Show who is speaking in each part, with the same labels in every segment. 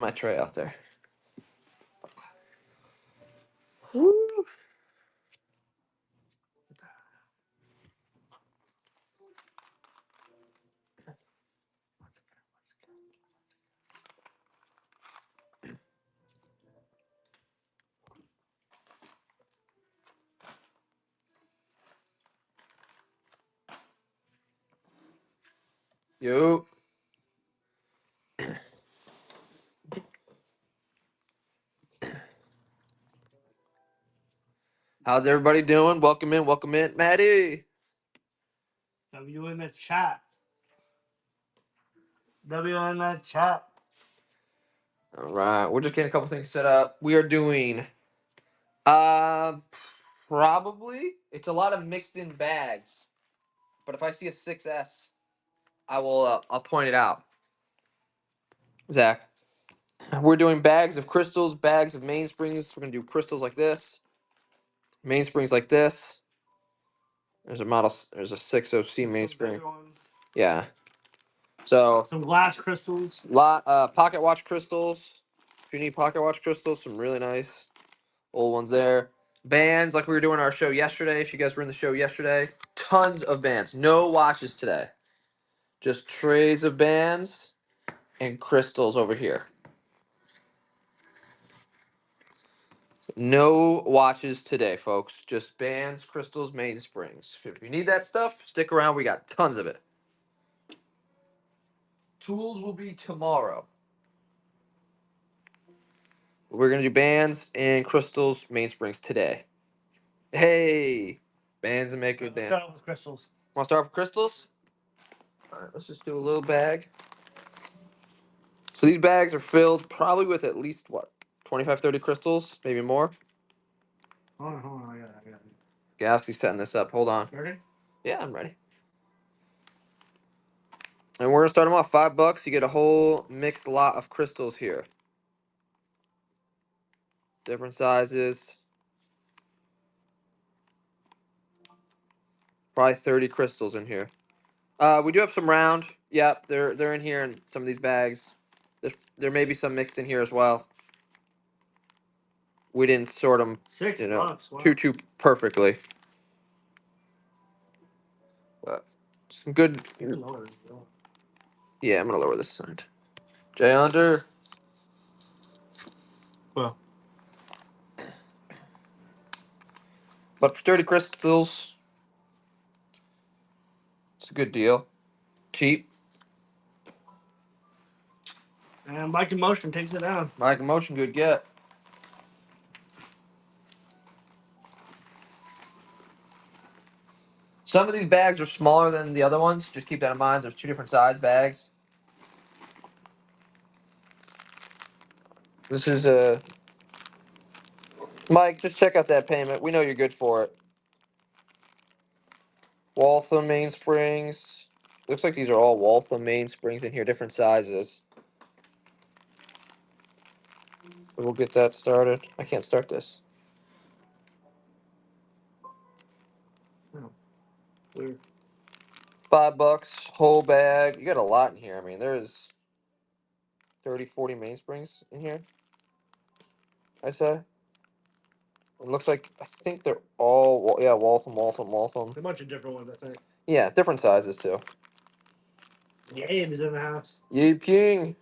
Speaker 1: my tray out there. Woo. Yo. How's everybody doing? Welcome in, Maddie.
Speaker 2: W in the chat. W in the chat.
Speaker 1: All right, we're just getting a couple things set up. We are doing, uh, probably it's a lot of mixed in bags, but if I see a 6S, I will. I'll point it out. Zach, we're doing bags of crystals, bags of mainsprings. We're gonna do crystals like this, mainsprings like this. There's a model. There's a 60C mainspring. Yeah. So
Speaker 2: Some glass crystals.
Speaker 1: pocket watch crystals. If you need pocket watch crystals, some really nice old ones there. Bands like we were doing our show yesterday. If you guys were in the show yesterday, tons of bands. No watches today. Just trays of bands and crystals over here. No watches today, folks. Just bands, crystals, mainsprings. If you need that stuff, stick around. We got tons of it. Tools will be tomorrow. We're going to do bands and crystals, mainsprings today. Hey! Bands and make good bands.
Speaker 2: Start with crystals.
Speaker 1: Want to start with crystals? All right, let's just do a little bag. So these bags are filled probably with at least, what, 25, 30 crystals? Maybe more?
Speaker 2: Hold on. I got it.
Speaker 1: Galaxy's setting this up. Hold on.
Speaker 2: Ready?
Speaker 1: Yeah, I'm ready. And we're going to start them off $5. You get a whole mixed lot of crystals here. Different sizes. Probably 30 crystals in here. We do have some round. Yep, they're in here in some of these bags. There may be some mixed in here as well. We didn't sort them,
Speaker 2: $6. Wow.
Speaker 1: too perfectly. But some good.
Speaker 2: You can lower it.
Speaker 1: Yeah, I'm gonna lower this side. Jay under.
Speaker 2: Well.
Speaker 1: But for 30 crystals, it's a good deal. Cheap.
Speaker 2: And Mike in Motion takes it down.
Speaker 1: Mike Motion, good get. Some of these bags are smaller than the other ones. Just keep that in mind. There's two different size bags. This is a. Mike, just check out that payment. We know you're good for it. Waltham mainsprings. Looks like these are all Waltham mainsprings in here, different sizes. We'll get that started. I can't start this.
Speaker 2: Oh, weird.
Speaker 1: $5, whole bag. You got a lot in here. I mean, there's 30, 40 mainsprings in here. I say. It looks like, I think they're all, yeah, Waltham.
Speaker 2: A bunch of different ones, I think.
Speaker 1: Yeah, different sizes too.
Speaker 2: Gabe is in the house.
Speaker 1: Yip King.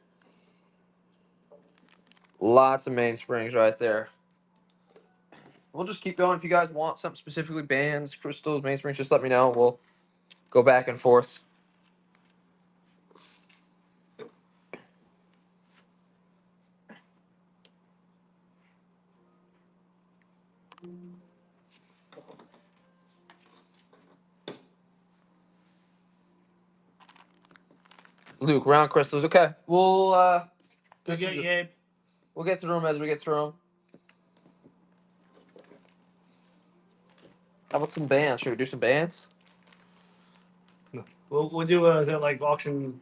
Speaker 1: Lots of mainsprings right there. We'll just keep going. If you guys want something specifically, bands, crystals, mainsprings, just let me know. We'll go back and forth. Luke, round crystals. Okay, we'll
Speaker 2: Gabe.
Speaker 1: we'll get through them as we get through them. How about some bands? Should we do some bands?
Speaker 2: No. We'll do like auction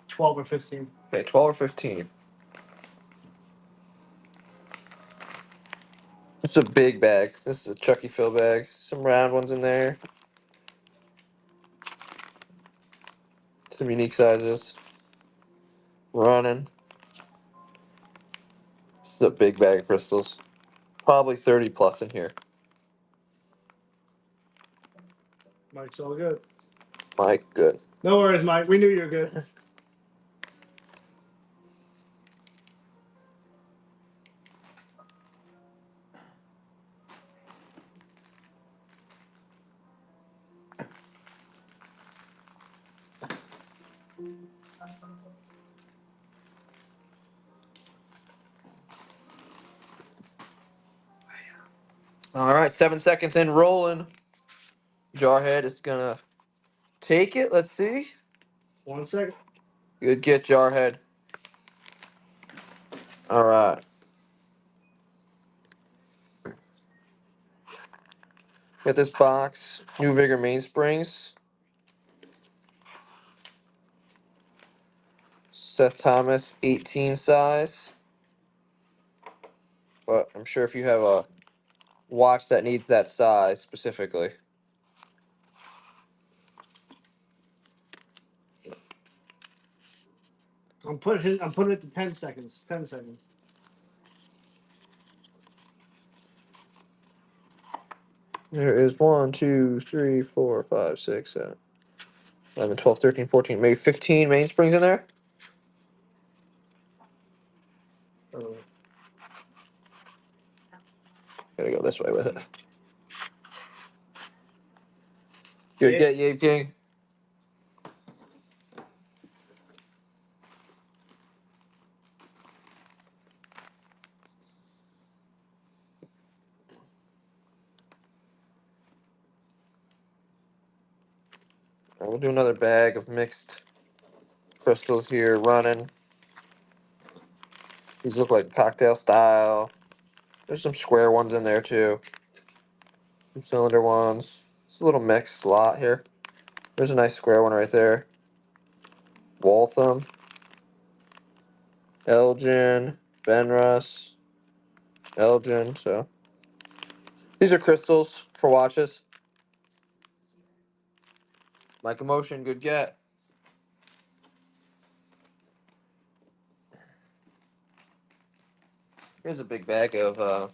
Speaker 2: 12 or 15.
Speaker 1: Okay, 12 or 15. It's a big bag. This is a Chucky fill bag. Some round ones in there. Some unique sizes. Running. This is a big bag of crystals. Probably 30 plus in here.
Speaker 2: Mike's all good.
Speaker 1: Mike, good.
Speaker 2: No worries, Mike. We knew you were good.
Speaker 1: All right, 7 seconds in, rolling. Jarhead is gonna take it. Let's see.
Speaker 2: 1 second.
Speaker 1: Good get, Jarhead. All right. Got this box. New Vigor Mainsprings. Seth Thomas, 18 size. But I'm sure if you have a watch that needs that size specifically.
Speaker 2: I'm putting it to 10 seconds. 10 seconds.
Speaker 1: There is 1, 2, 3, 4, 5, 6, 7, 11, 12, 13, 14, maybe 15 mainsprings in there.
Speaker 2: Oh.
Speaker 1: Gotta go this way with it. Good get, Yabe King. Alright, we'll do another bag of mixed crystals here running. These look like cocktail style. There's some square ones in there too. Some cylinder ones. It's a little mixed lot here. There's a nice square one right there. Waltham. Elgin. Benrus. Elgin. So these are crystals for watches. Like Emotion, good get. Here's a big bag of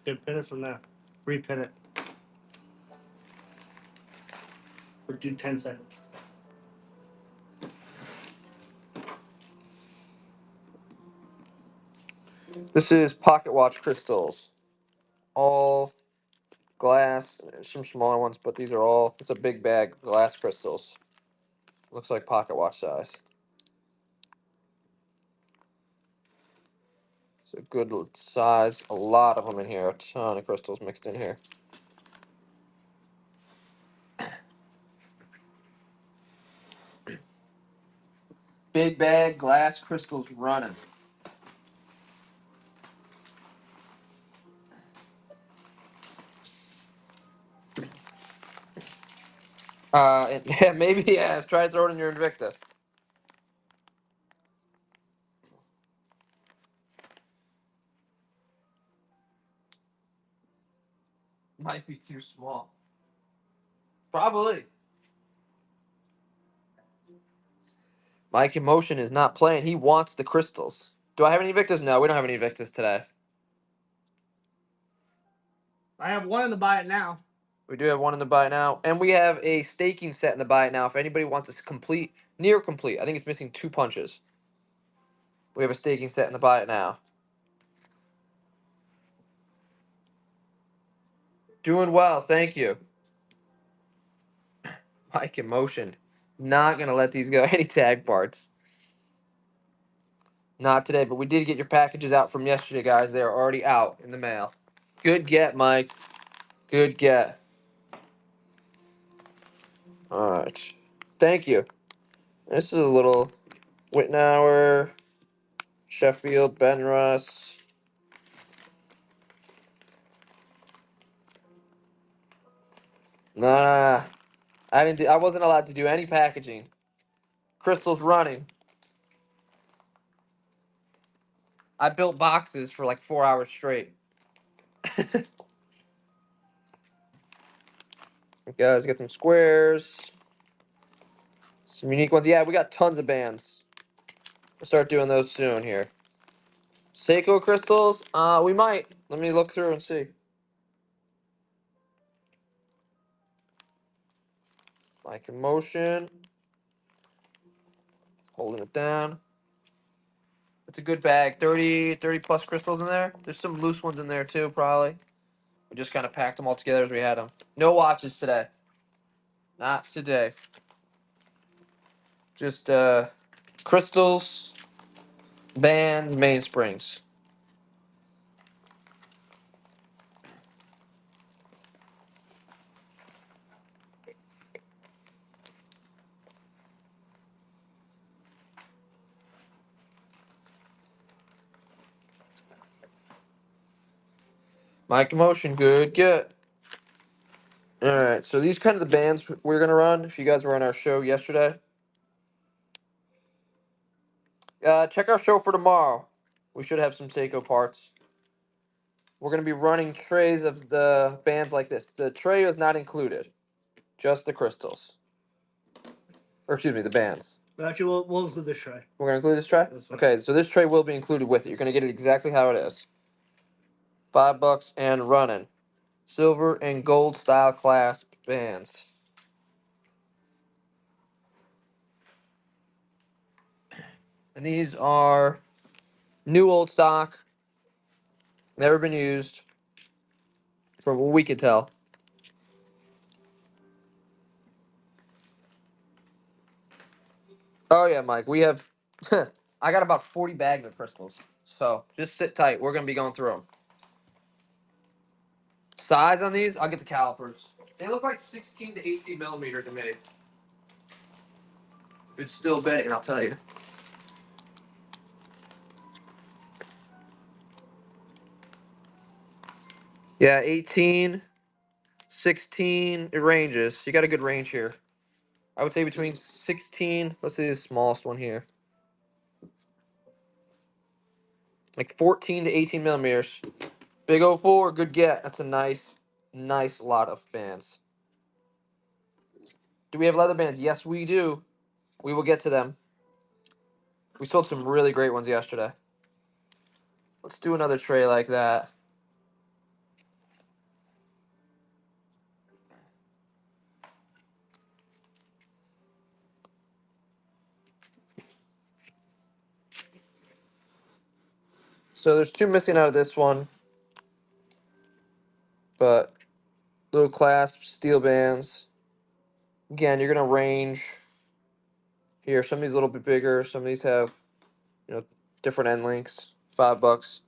Speaker 2: Good, pin it from there. Repin it. Or do 10 seconds.
Speaker 1: this is pocket watch crystals. All glass. There's some smaller ones, but these are all, it's a big bag of glass crystals. Looks like pocket watch size. It's a good size. A lot of them in here. A ton of crystals mixed in here. Big bag, glass crystals running. Yeah, maybe, yeah, try to throw it in your Invicta. Might be too small. Probably. Mike Emotion is not playing. He wants the crystals. Do I have any Invictus? No, we don't have any Invictus today.
Speaker 2: I have one in the buy it now.
Speaker 1: We do have one in the buy now. And we have a staking set in the buy now. If anybody wants a complete, near complete, I think it's missing 2 punches. We have a staking set in the buy it now. Doing well, thank you. Mike Emotion. Not going to let these go. Any tag parts. Not today, but we did get your packages out from yesterday, guys. They are already out in the mail. Good get, Mike. Good get. All right. Thank you. This is a little Wittenauer, Sheffield, Benrus. Nah. I wasn't allowed to do any packaging. Crystal's running. I built boxes for like 4 hours straight. Guys, get some squares. Some unique ones. Yeah, we got tons of bands. We'll start doing those soon here. Seiko crystals. We might. Let me look through and see. Like in motion. Holding it down. It's a good bag. 30 plus crystals in there. There's some loose ones in there too, probably. We just kind of packed them all together as we had them. No watches today. Not today. Just crystals, bands, mainsprings. Mic motion, good, good. All right, so these kind of the bands we're gonna run. If you guys were on our show yesterday, check our show for tomorrow. We should have some Seiko parts. We're gonna be running trays of the bands like this. The tray is not included, just the crystals. Or excuse me, the bands.
Speaker 2: Actually, we'll include this tray.
Speaker 1: We're gonna include this tray.
Speaker 2: That's fine.
Speaker 1: Okay, so this tray will be included with it. You're gonna get it exactly how it is. $5 and running. Silver and gold style clasp bands. And these are new old stock. Never been used. From what we could tell. Oh yeah, Mike. We have I got about 40 bags of crystals. So just sit tight. We're gonna be going through them. Size on these, I'll get the calipers. They look like 16 to 18 millimeter to me. If it's still betting, I'll tell you. Yeah, 18, 16, it ranges. You got a good range here. I would say between 16, let's see the smallest one here. Like 14 to 18 millimeters. Big O 04, good get. That's a nice lot of bands. Do we have leather bands? Yes, we do. We will get to them. We sold some really great ones yesterday. Let's do another tray like that. So there's two missing out of this one. But little clasps, steel bands. Again, you're gonna range here. Some of these a little bit bigger. Some of these have, different end lengths. $5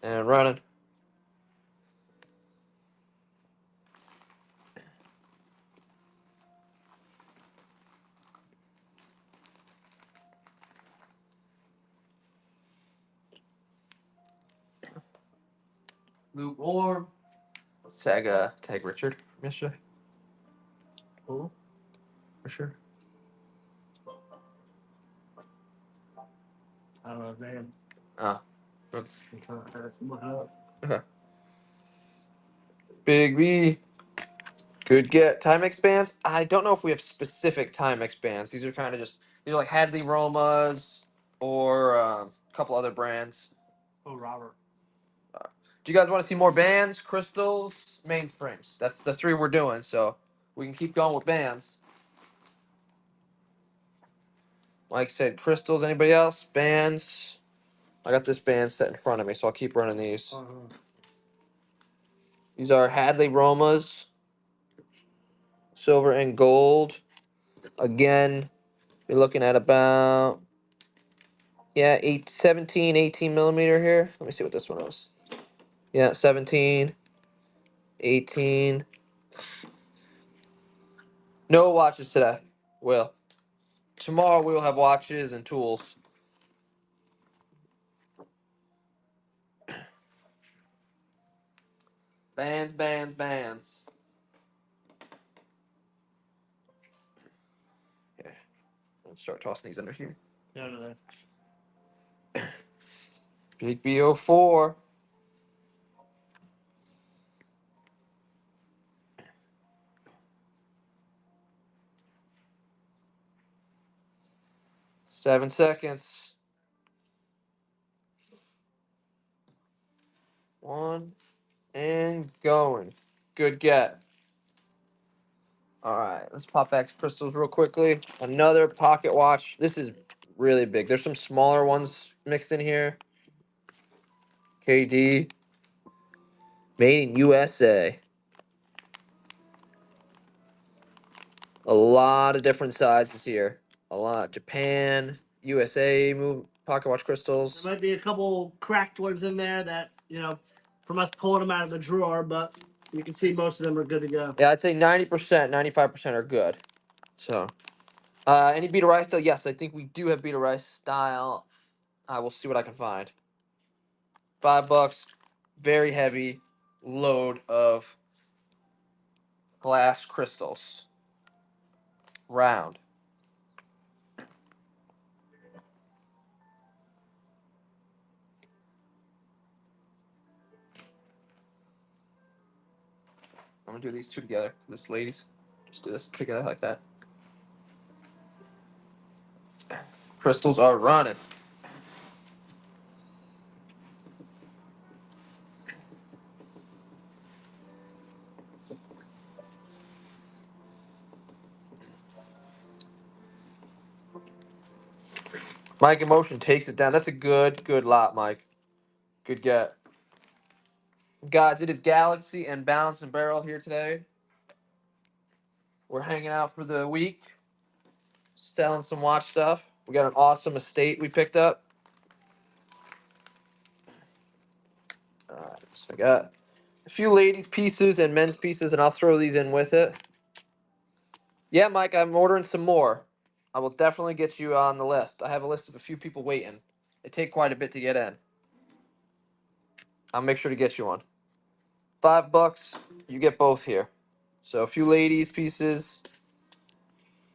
Speaker 1: and running. Lukewarm. Let's tag Richard from yesterday.
Speaker 2: Who?
Speaker 1: For sure.
Speaker 2: I don't know his name.
Speaker 1: Oh.
Speaker 2: Look it up.
Speaker 1: Okay. Big B. Good get. Timex bands. I don't know if we have specific Timex bands. These are like Hadley Romas or a couple other brands.
Speaker 2: Oh, Robert.
Speaker 1: Do you guys want to see more bands? Crystals, Mainsprings. That's the three we're doing, so we can keep going with bands. Like I said, crystals. Anybody else? Bands. I got this band set in front of me, so I'll keep running these. These are Hadley Romas, silver and gold. Again, you're looking at about 17, 18 millimeter here. Let me see what this one was. Yeah, 17, 18. No watches today. Will. Tomorrow we will have watches and tools. Bands, bands, bands. Here, let's start tossing these under here.
Speaker 2: Yeah, no, that.
Speaker 1: Big B04. 7 seconds. 1 and going. Good get. All right, let's pop back to crystals real quickly. Another pocket watch. This is really big. There's some smaller ones mixed in here. KD. Made in USA. A lot of different sizes here. A lot. Japan, USA move pocket watch crystals.
Speaker 2: There might be a couple cracked ones in there that, from us pulling them out of the drawer, but you can see most of them are good to go.
Speaker 1: Yeah, I'd say 90%, 95% are good. So, any Beta Rice style? Yes, I think we do have Beta Rice style. I will see what I can find. $5. Very heavy load of glass crystals. Round. I'm gonna do these two together. This ladies. Just do this together like that. Crystals are running. Mike Emotion takes it down. That's a good lot, Mike. Good get. Guys, it is Galaxy and Balance and Barrel here today. We're hanging out for the week. Selling some watch stuff. We got an awesome estate we picked up. Alright, so I got a few ladies' pieces and men's pieces, and I'll throw these in with it. Yeah, Mike, I'm ordering some more. I will definitely get you on the list. I have a list of a few people waiting. They take quite a bit to get in. I'll make sure to get you one. $5, you get both here. So a few ladies' pieces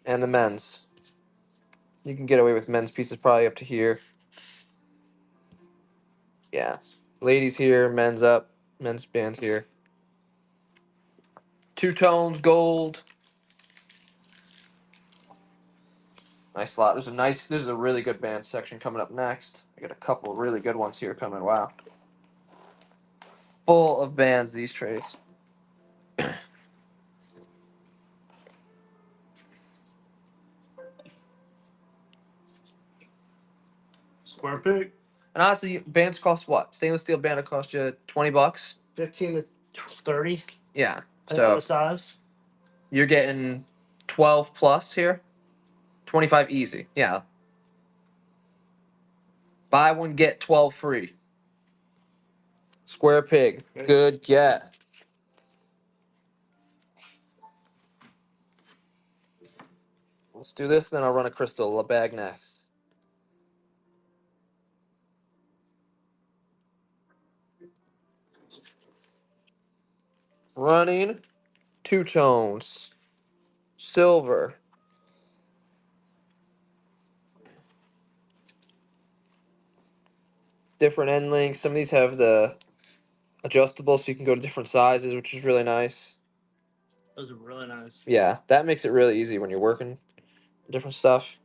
Speaker 1: and the men's. You can get away with men's pieces probably up to here. Yeah. Ladies here, men's up, men's bands here. Two tones, gold. Nice lot. This is a really good band section coming up next. I got a couple really good ones here coming. Wow. Full of bands, these trades.
Speaker 2: Square pig.
Speaker 1: And honestly, bands cost what? Stainless steel band will cost you $20.
Speaker 2: 15 to 30.
Speaker 1: Yeah.
Speaker 2: Depending on
Speaker 1: So
Speaker 2: the size.
Speaker 1: you're getting 12 plus here. 25 easy. Yeah. Buy one, get 12 free. Square pig.
Speaker 2: Okay.
Speaker 1: Good get. Let's do this, then I'll run a crystal bag next. Running two tones. Silver. Different end links. Some of these have the adjustable so you can go to different sizes, which is really nice.
Speaker 2: Those are really nice.
Speaker 1: Yeah, that makes it really easy when you're working different stuff.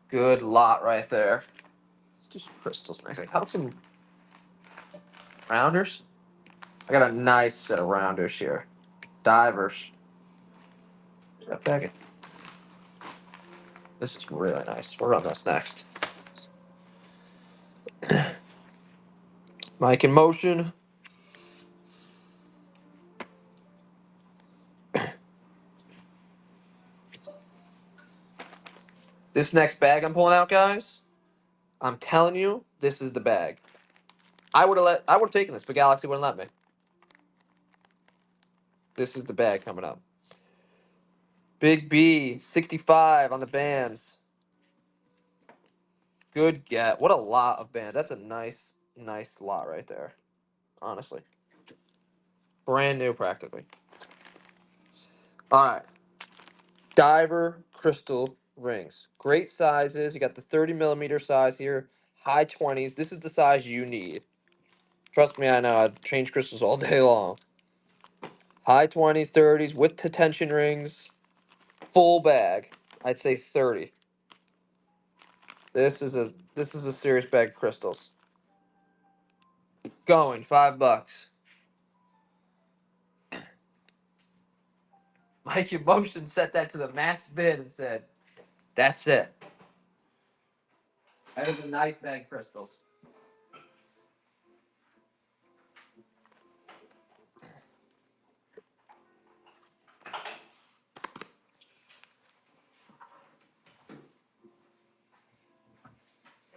Speaker 1: Good lot right there. Let's do some crystals next. How about some rounders? I got a nice set of rounders here. Divers. That packet. This is really nice. We'll run this next. Mic in motion. This next bag I'm pulling out, guys, I'm telling you, this is the bag. I would have taken this, but Galaxy wouldn't let me. This is the bag coming up. Big B, 65 on the bands. Good get. What a lot of bands. That's a nice lot right there. Honestly. Brand new practically. Alright. Diver crystal rings. Great sizes. You got the 30 millimeter size here. High 20s. This is the size you need. Trust me, I know. I'd change crystals all day long. High 20s, 30s with tension rings. Full bag. I'd say 30. This is a serious bag of crystals. Going $5. Mike Emotion set that to the max bid and said, "That's it." That is a nice bag of crystals.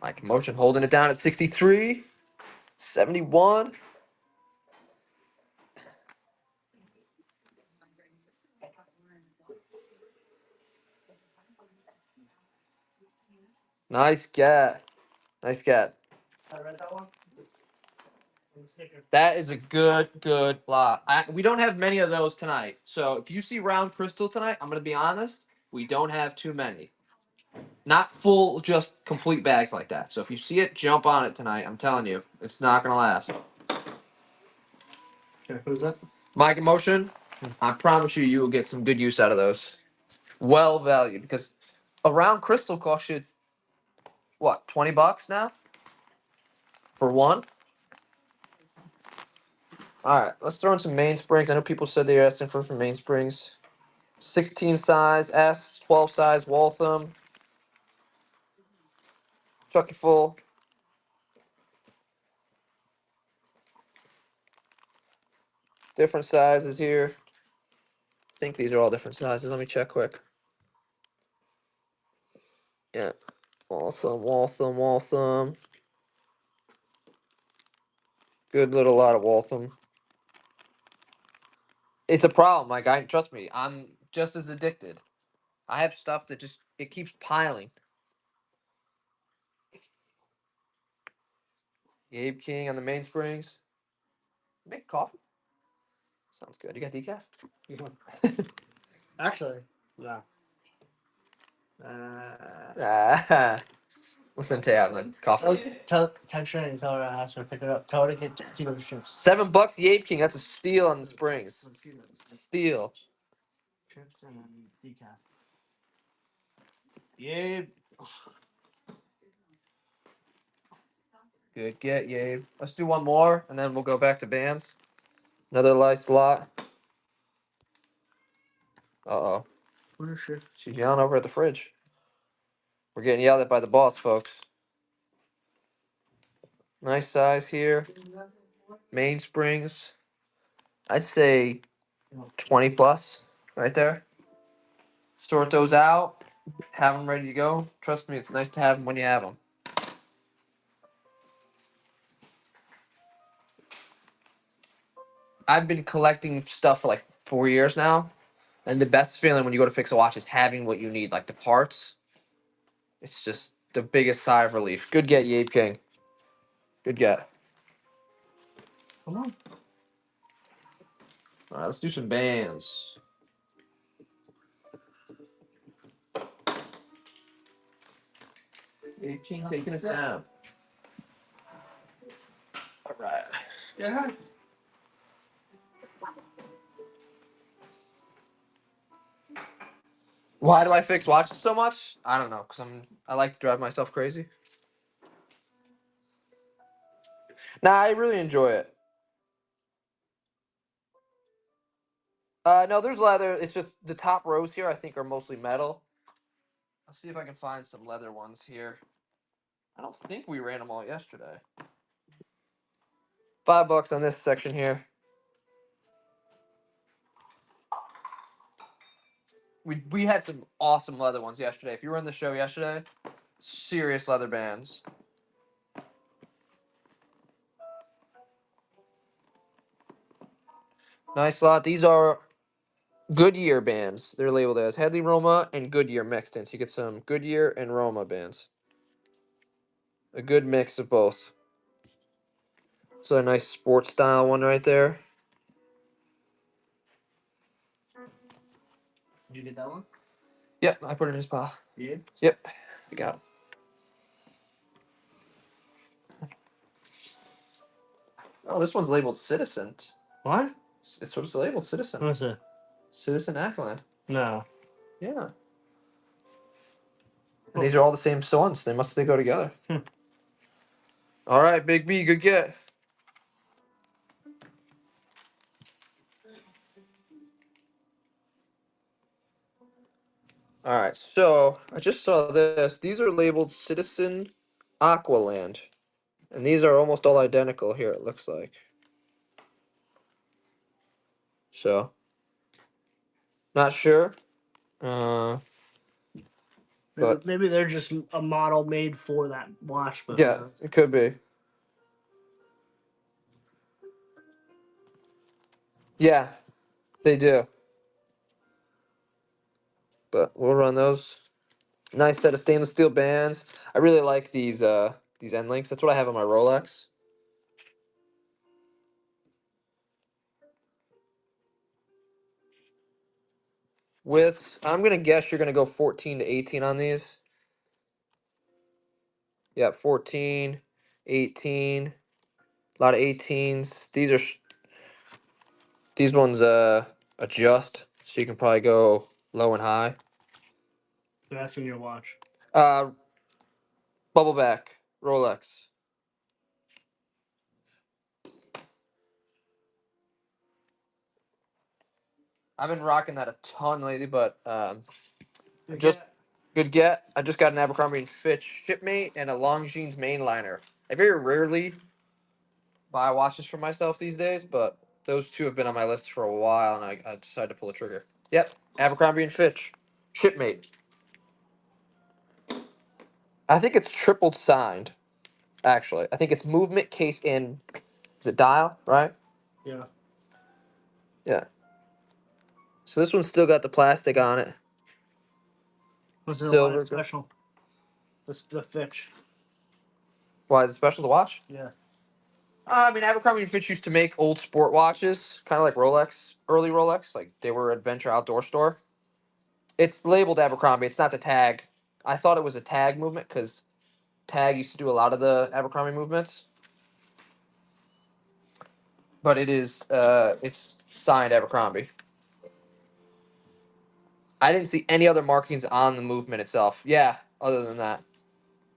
Speaker 1: Mike Emotion holding it down at 63, 71. Nice get. Nice get.
Speaker 2: I read that one. Stickers.
Speaker 1: That is a good lot. We don't have many of those tonight. So if you see round crystal tonight, I'm going to be honest, we don't have too many. Not full, just complete bags like that. So if you see it, jump on it tonight. I'm telling you, it's not going to last.
Speaker 2: Okay, who's that?
Speaker 1: Mike Emotion, I promise you, you will get some good use out of those. Well valued, because a round crystal costs you, what, $20 now? For one? Alright, let's throw in some Mainsprings. I know people said they were asking for some Mainsprings. 16 size S, 12 size Waltham. Chucky full. Different sizes here. I think these are all different sizes. Let me check quick. Yeah. Waltham. Good little lot of Waltham. It's a problem. Like, trust me, I'm just as addicted. I have stuff that just it keeps piling. Gabe King on the Mainsprings. Make coffee. Sounds good. You got decaf?
Speaker 2: Actually, yeah.
Speaker 1: Listen to you, like coffee.
Speaker 2: Tell Shannon and tell her I asked her to pick it up. Tell her to get Tito chips.
Speaker 1: $7 Yabe King. That's a steal on the Springs. Steal.
Speaker 2: Chips and decaf. Yeah.
Speaker 1: Good get, Yabe. Let's do one more, and then we'll go back to bands. Another nice lot. Uh-oh.
Speaker 2: Where's she?
Speaker 1: She's yelling over at the fridge. We're getting yelled at by the boss, folks. Nice size here. Mainsprings. I'd say 20 plus right there. Sort those out. Have them ready to go. Trust me, it's nice to have them when you have them. I've been collecting stuff for like 4 years now. And the best feeling when you go to fix a watch is having what you need, like the parts. It's just the biggest sigh of relief. Good get, Yabe King. Good get.
Speaker 2: Come on.
Speaker 1: All right, let's do some bands. Yabe King taking it down. All right.
Speaker 2: Yeah.
Speaker 1: Why do I fix watches so much? I don't know, because I like to drive myself crazy. Nah, I really enjoy it. No, there's leather. It's just the top rows here I think are mostly metal. I'll see if I can find some leather ones here. I don't think we ran them all yesterday. $5 on this section here. We had some awesome leather ones yesterday. If you were in the show yesterday, serious leather bands. Nice lot. These are Goodyear bands. They're labeled as Headley Roma and Goodyear mixed in. So you get some Goodyear and Roma bands. A good mix of both. So a nice sports style one right there.
Speaker 2: Did you get that one?
Speaker 1: Yep, I put it in his pile.
Speaker 2: Yeah.
Speaker 1: Yep, I got it. Oh, this one's labeled Citizen.
Speaker 2: What?
Speaker 1: It's what it's labeled, Citizen.
Speaker 2: What's it?
Speaker 1: Citizen Ackland.
Speaker 2: No.
Speaker 1: Yeah. And these are all the same ones. They go together. All right, Big B, good get. All right, so I just saw this. These are labeled Citizen Aqualand, and these are almost all identical here. It looks like. So, not sure. Uh, but
Speaker 2: Maybe they're just a model made for that watch, but
Speaker 1: yeah, it could be. Yeah, they do. But we'll run those. Nice set of stainless steel bands. I really like these end links. That's what I have on my Rolex. With I'm gonna guess you're gonna go 14 to 18 on these. Yeah, 14, 18. A lot of 18s. These ones adjust, so you can probably go low and high.
Speaker 2: that's when you watch.
Speaker 1: Uh, Bubbleback Rolex. I've been rocking that a ton lately, but just good get. I just got an Abercrombie and Fitch shipmate and a Longines mainliner. I very rarely buy watches for myself these days, but those two have been on my list for a while, and I decided to pull the trigger. Yep, Abercrombie and Fitch shipmate. I think it's triple signed. Actually, I think it's movement, case, and is it dial? Right?
Speaker 2: Yeah.
Speaker 1: Yeah. So this one's still got the plastic on it.
Speaker 2: What's it why
Speaker 1: Silver.
Speaker 2: it's special? The Fitch.
Speaker 1: Why is it special to watch?
Speaker 2: Yeah.
Speaker 1: I mean, Abercrombie and Fitch used to make old sport watches, kind of like Rolex, early Rolex. Like they were adventure outdoor store. It's labeled Abercrombie. It's not the tag. I thought it was a tag movement because Tag used to do a lot of the Abercrombie movements, but it's signed Abercrombie. I didn't see any other markings on the movement itself. Yeah, other than that,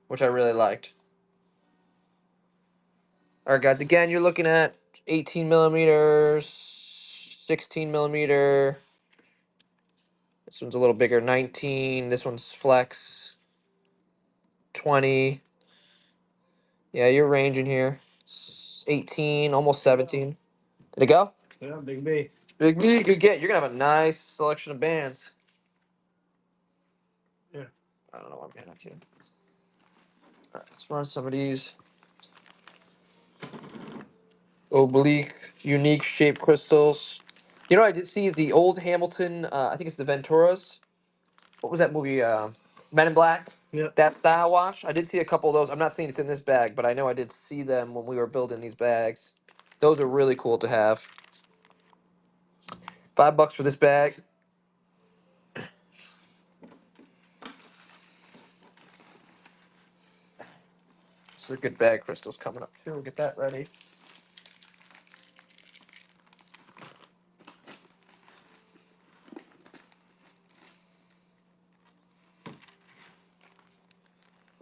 Speaker 1: which I really liked. All right, guys. Again, you're looking at 18 millimeters, 16 millimeter. This one's a little bigger, 19. This one's flex, 20. Yeah, you're ranging here. 18, almost 17. Did it go?
Speaker 2: Yeah, Big B.
Speaker 1: Big B, good get. You're gonna have a nice selection of bands.
Speaker 2: Yeah.
Speaker 1: I don't know what I'm getting at to. All right, let's run some of these oblique, unique shaped crystals. You know, I did see the old Hamilton. I think it's the Venturas. What was that movie? Men in Black.
Speaker 2: Yep.
Speaker 1: That style watch. I did see a couple of those. I'm not saying it's in this bag, but I know I did see them when we were building these bags. Those are really cool to have. $5 for this bag. It's a good bag. Crystals coming up too. We'll get that ready.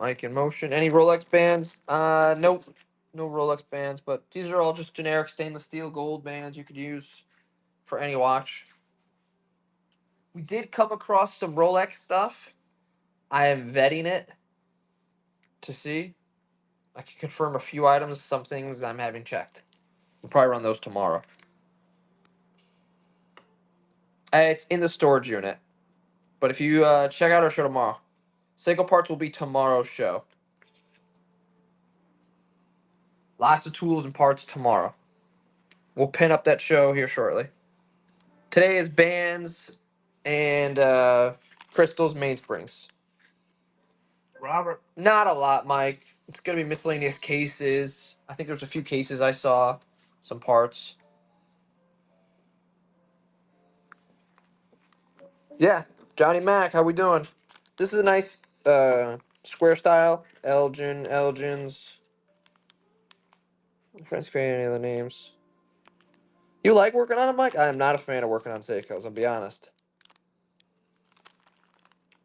Speaker 1: Mic in motion. Any Rolex bands? Nope. No Rolex bands, but these are all just generic stainless steel gold bands you could use for any watch. We did come across some Rolex stuff. I am vetting it to see. I can confirm a few items. Some things I'm having checked. We'll probably run those tomorrow. It's in the storage unit. But if you check out our show tomorrow, Seiko parts will be tomorrow's show. Lots of tools and parts tomorrow. We'll pin up that show here shortly. Today is bands and crystals, mainsprings.
Speaker 2: Robert.
Speaker 1: Not a lot, Mike. It's gonna be miscellaneous cases. I think there's a few cases I saw, some parts. Yeah, Johnny Mac, how we doing? This is a nice square style. Elgin's. I'm trying to figure out any other names. You like working on it, Mike? I am not a fan of working on Seikos, I'll be honest.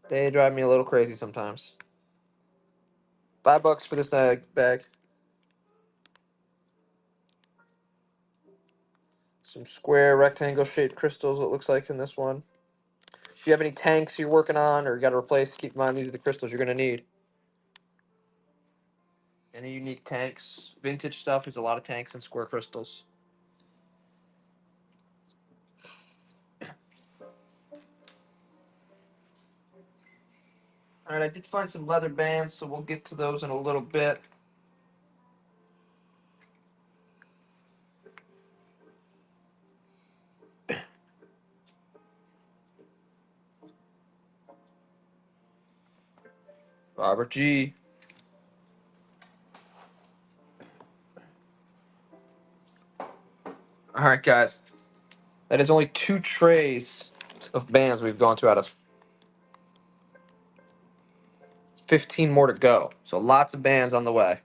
Speaker 1: They drive me a little crazy sometimes. $5 for this bag. Some square rectangle shaped crystals, it looks like, in this one. If you have any tanks you're working on or got to replace, keep in mind these are the crystals you're going to need. Any unique tanks. Vintage stuff is a lot of tanks and square crystals. Alright, I did find some leather bands, so we'll get to those in a little bit. Robert G. Alright, guys. That is only 2 trays of bands we've gone to out of 15 more to go. So lots of bands on the way.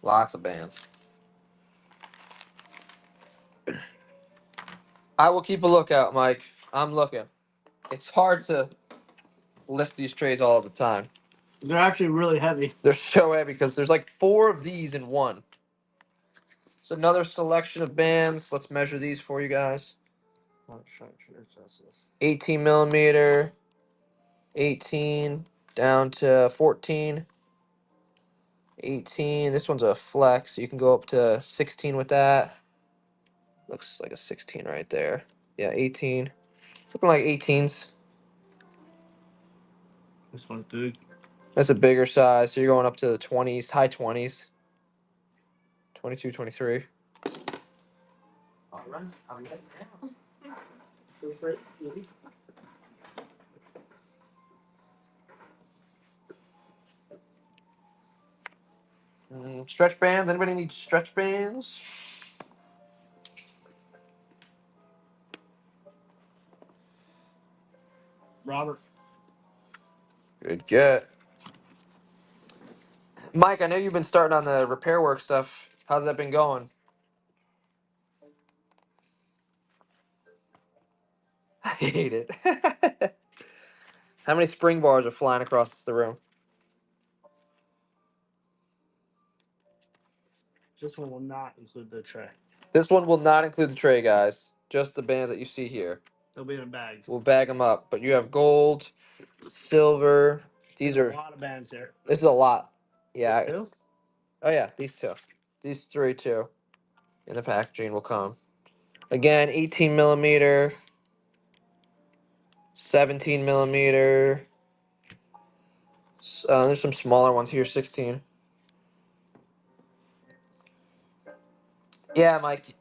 Speaker 1: Lots of bands. I will keep a lookout, Mike. I'm looking. It's hard to lift these trays all the time.
Speaker 2: They're actually really heavy.
Speaker 1: They're so heavy because there's like 4 of these in one. It's another selection of bands. Let's measure these for you guys. 18 millimeter, 18 down to 14, 18. This one's a flex. So you can go up to 16 with that. Looks like a 16 right there. Yeah, 18. It's looking like 18s.
Speaker 2: This one's big.
Speaker 1: That's a bigger size. So you're going up to the 20s, high 20s. 22, 23. All right. I'll let it down. Stretch bands. Anybody need stretch bands?
Speaker 2: Robert.
Speaker 1: Good get. Mike, I know you've been starting on the repair work stuff. How's that been going? I hate it. How many spring bars are flying across the room?
Speaker 2: This one will not include the tray.
Speaker 1: This one will not include the tray, guys. Just the bands that you see here.
Speaker 2: They'll be in a bag.
Speaker 1: We'll bag them up. But you have gold, silver. These
Speaker 2: There's
Speaker 1: are.
Speaker 2: a lot of bands here.
Speaker 1: This is a lot. Yeah.
Speaker 2: Two?
Speaker 1: Oh yeah, these 2. These 3 too. In the packaging will come. Again, 18 millimeter, 17 millimeter. There's some smaller ones here, 16. Yeah, Mike.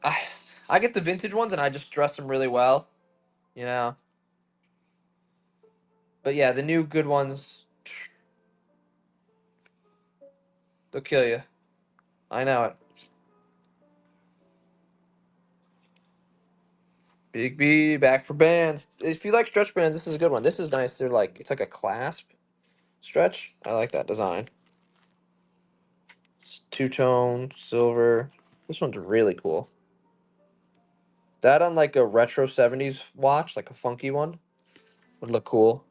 Speaker 1: I get the vintage ones and I just dress them really well, you know. But yeah, the new good ones, they'll kill you. I know it. Big B back for bands. If you like stretch bands, this is a good one. This is nice. They're like it's like a clasp stretch. I like that design. It's 2-tone silver. This one's really cool. That on like a retro 70s watch, like a funky one, would look cool.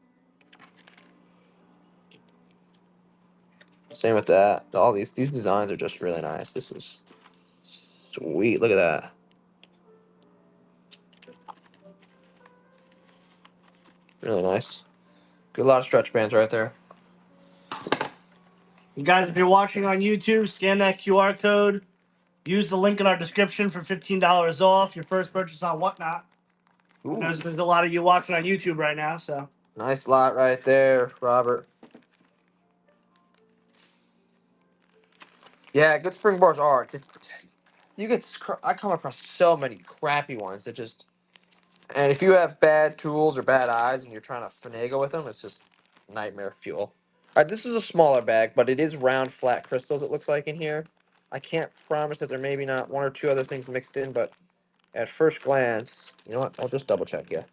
Speaker 1: Same with that. All these designs are just really nice. This is sweet. Look at that. Really nice. Good, a lot of stretch bands right there.
Speaker 2: You guys, if you're watching on YouTube, scan that QR code. Use the link in our description for $15 off your first purchase on Whatnot. There's a lot of you watching on YouTube right now, so.
Speaker 1: Nice lot right there, Robert. Yeah, good spring bars are. You get. I come across so many crappy ones that just. And if you have bad tools or bad eyes and you're trying to finagle with them, it's just nightmare fuel. All right, this is a smaller bag, but it is round, flat crystals. It looks like in here. I can't promise that there may be not 1 or 2 other things mixed in, but at first glance, you know what? I'll just double check. Yeah.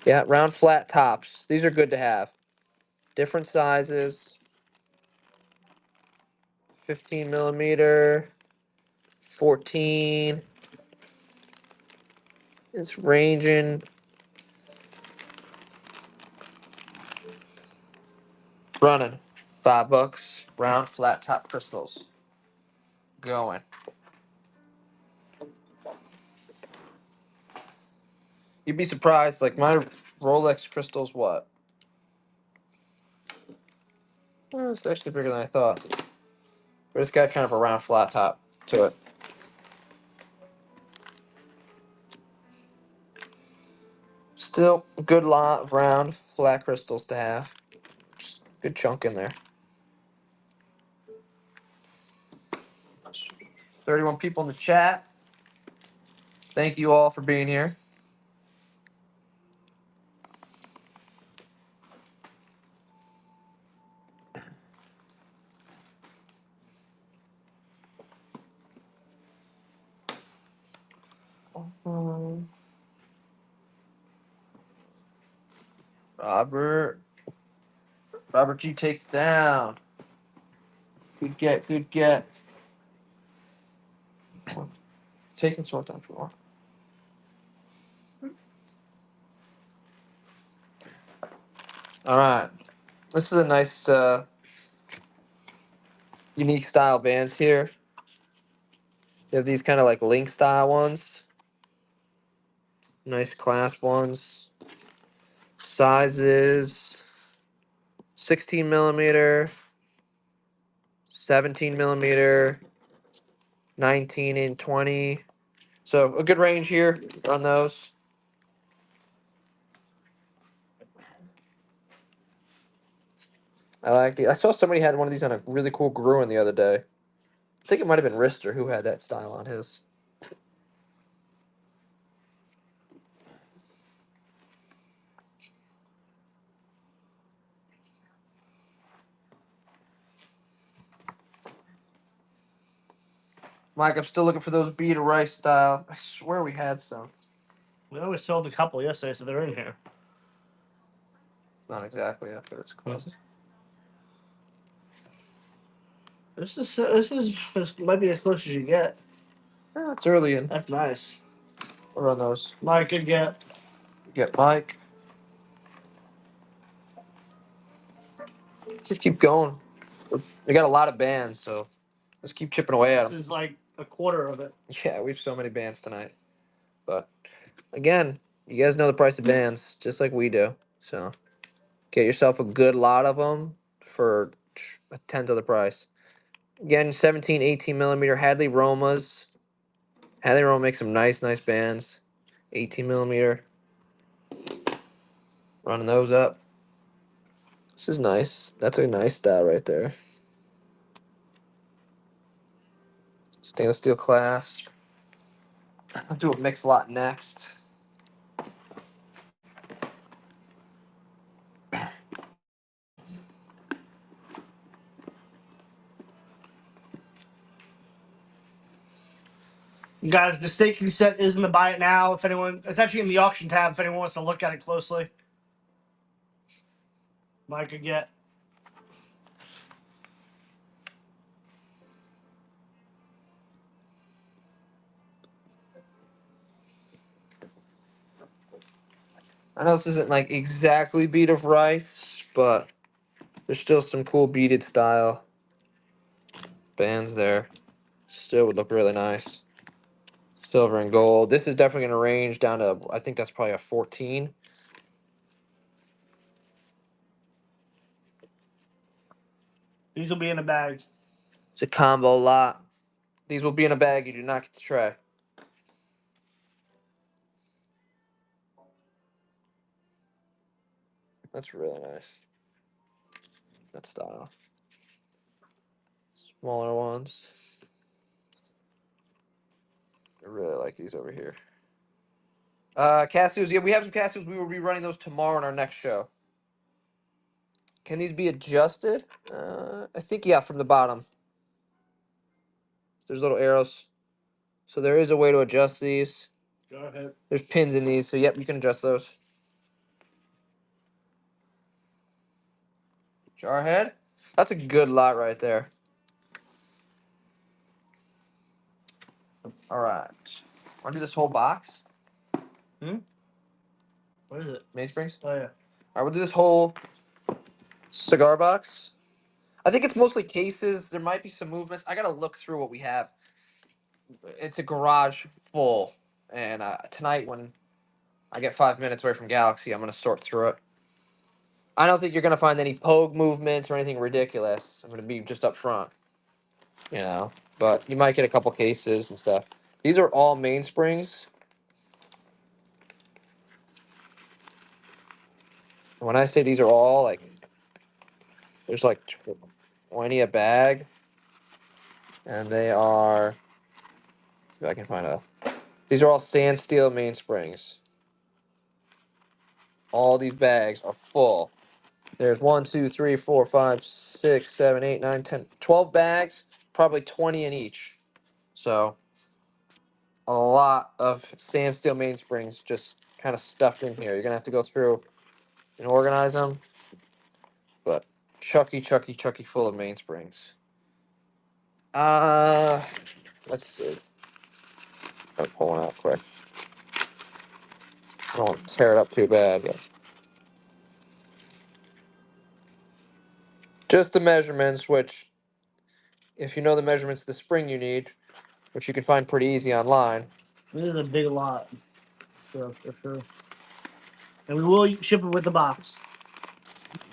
Speaker 1: Yeah, round, flat tops. These are good to have. Different sizes. 15 millimeter. 14. It's ranging Running. $5. Round flat top crystals. Going. You'd be surprised. Like my Rolex crystal's what? Well, it's actually bigger than I thought. But it's got kind of a round flat top to it. Still a good lot of round flat crystals to have. Just good chunk in there. 31 people in the chat. Thank you all for being here. Robert. Robert G takes it down. Good get, good get. Taking short time for more. All right. This is a nice, unique style bands here. You have these kind of like link style ones. Nice clasp ones. Sizes 16 millimeter, 17 millimeter, 19 and 20. So a good range here on those. I like the. I saw somebody had one of these on a really cool Gruen the other day. I think it might have been Rister who had that style on his. Mike, I'm still looking for those bead of rice style. I swear we had some.
Speaker 2: We always sold a couple yesterday, so they're in here.
Speaker 1: It's not exactly up, but it's close.
Speaker 2: This might be as close as you get.
Speaker 1: Yeah, it's early in.
Speaker 2: That's nice.
Speaker 1: We're on those.
Speaker 2: Mike, good get.
Speaker 1: Get Mike. Let's just keep going. We got a lot of bands, so let's keep chipping away at
Speaker 2: This
Speaker 1: them.
Speaker 2: is like a quarter of it.
Speaker 1: Yeah, we have so many bands tonight. But again, you guys know the price of bands just like we do. So get yourself a good lot of them for a tenth of the price. Again, 17, 18 millimeter Hadley Romas. Hadley Roma makes some nice, nice bands. 18 millimeter. Running those up. This is nice. That's a nice style right there. Stainless steel clasp. I'll do a mix lot next.
Speaker 2: You guys, the staking set is in the buy it now. If anyone, it's actually in the auction tab. If anyone wants to look at it closely, Mike could get.
Speaker 1: I know this isn't like exactly bead of rice, but there's still some cool beaded style bands there. Still would look really nice. Silver and gold. This is definitely going to range down to, I think that's probably a 14.
Speaker 2: These will be in a bag.
Speaker 1: It's a combo lot. These will be in a bag. You do not get to try. That's really nice. That style. Smaller ones. I really like these over here. Casios. Yeah, we have some Casios. We will be running those tomorrow in our next show. Can these be adjusted? I think, yeah, from the bottom. There's little arrows. So there is a way to adjust these.
Speaker 2: Go ahead.
Speaker 1: There's pins in these, so yep, you can adjust those. Jarhead? That's a good lot right there. All right. Want to do this whole box?
Speaker 2: What is it?
Speaker 1: Mainsprings?
Speaker 2: Oh yeah.
Speaker 1: All right, we'll do this whole cigar box. I think it's mostly cases. There might be some movements. I gotta look through what we have. It's a garage full, and tonight when I get 5 minutes away from Galaxy, I'm gonna sort through it. I don't think you're gonna find any Pogue movements or anything ridiculous. I'm gonna be just up front, you know. But you might get a couple cases and stuff. These are all Mainsprings. When I say these are all, like, there's like 20 a bag, and they are. If I can find a. These are all sand steel Mainsprings. All these bags are full. There's 1, 2, 3, 4, 5, 6, 7, 8, 9, 10, 12 bags, probably 20 in each. So a lot of sand steel Mainsprings just kind of stuffed in here. You're gonna have to go through and organize them. But chucky full of Mainsprings. Let's see. I'm pulling out quick. I don't want to tear it up too bad. Yeah. Just the measurements, which, if you know the measurements of the spring you need, which you can find pretty easy online.
Speaker 2: This is a big lot, so for sure. And we will ship it with the box.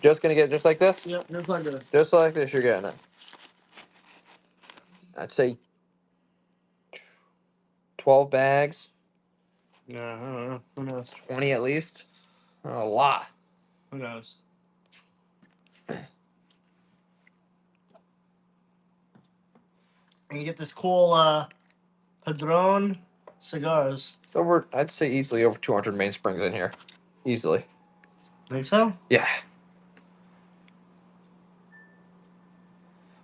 Speaker 1: Just gonna get it just like this?
Speaker 2: Yep, just like this.
Speaker 1: Just like this, you're getting it. I'd say 12 bags,
Speaker 2: Yeah, I don't know. Who knows?
Speaker 1: 20 at least. A lot.
Speaker 2: Who knows? And you get this cool Padron cigars.
Speaker 1: It's over, I'd say easily over 200 Mainsprings in here. Easily.
Speaker 2: Think so?
Speaker 1: Yeah.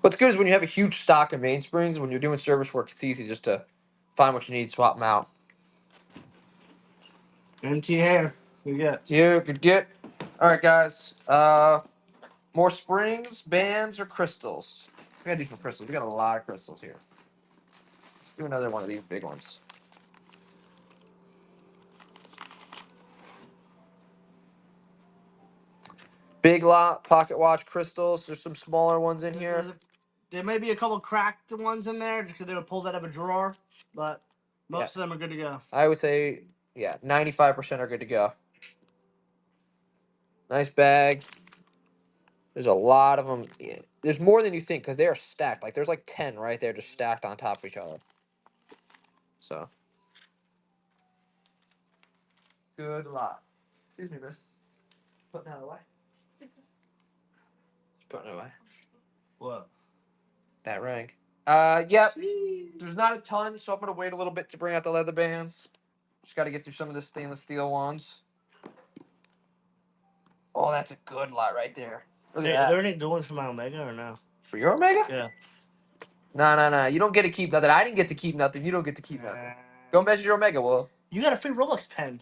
Speaker 1: What's good is when you have a huge stock of Mainsprings, when you're doing service work, it's easy just to find what you need, swap them out.
Speaker 2: MT hair. We get.
Speaker 1: You could get. All right, guys. More springs, bands, or crystals? We gotta do some crystals. We got a lot of crystals here. Let's do another one of these big ones. Big lot, pocket watch crystals. There's some smaller ones in here.
Speaker 2: There may be a couple cracked ones in there just because they were pulled out of a drawer, but most of them are good to go.
Speaker 1: I would say, yeah, 95% are good to go. Nice bag. There's a lot of them. Yeah. There's more than you think because they are stacked. Like, there's like 10 right there just stacked on top of each other. So. Good lot. Excuse me, miss. Putting that away. Putting it away.
Speaker 2: What?
Speaker 1: That ring. Yep. There's not a ton, so I'm gonna wait a little bit to bring out the leather bands. Just got to get through some of the stainless steel ones. Oh, that's a good lot right there. Look at
Speaker 2: Hey,
Speaker 1: that.
Speaker 2: are there any good ones for my Omega or no?
Speaker 1: For your Omega?
Speaker 2: Yeah.
Speaker 1: No. You don't get to keep nothing. I didn't get to keep nothing. You don't get to keep nothing. Go measure your Omega, Will.
Speaker 2: You got a free Rolex pen.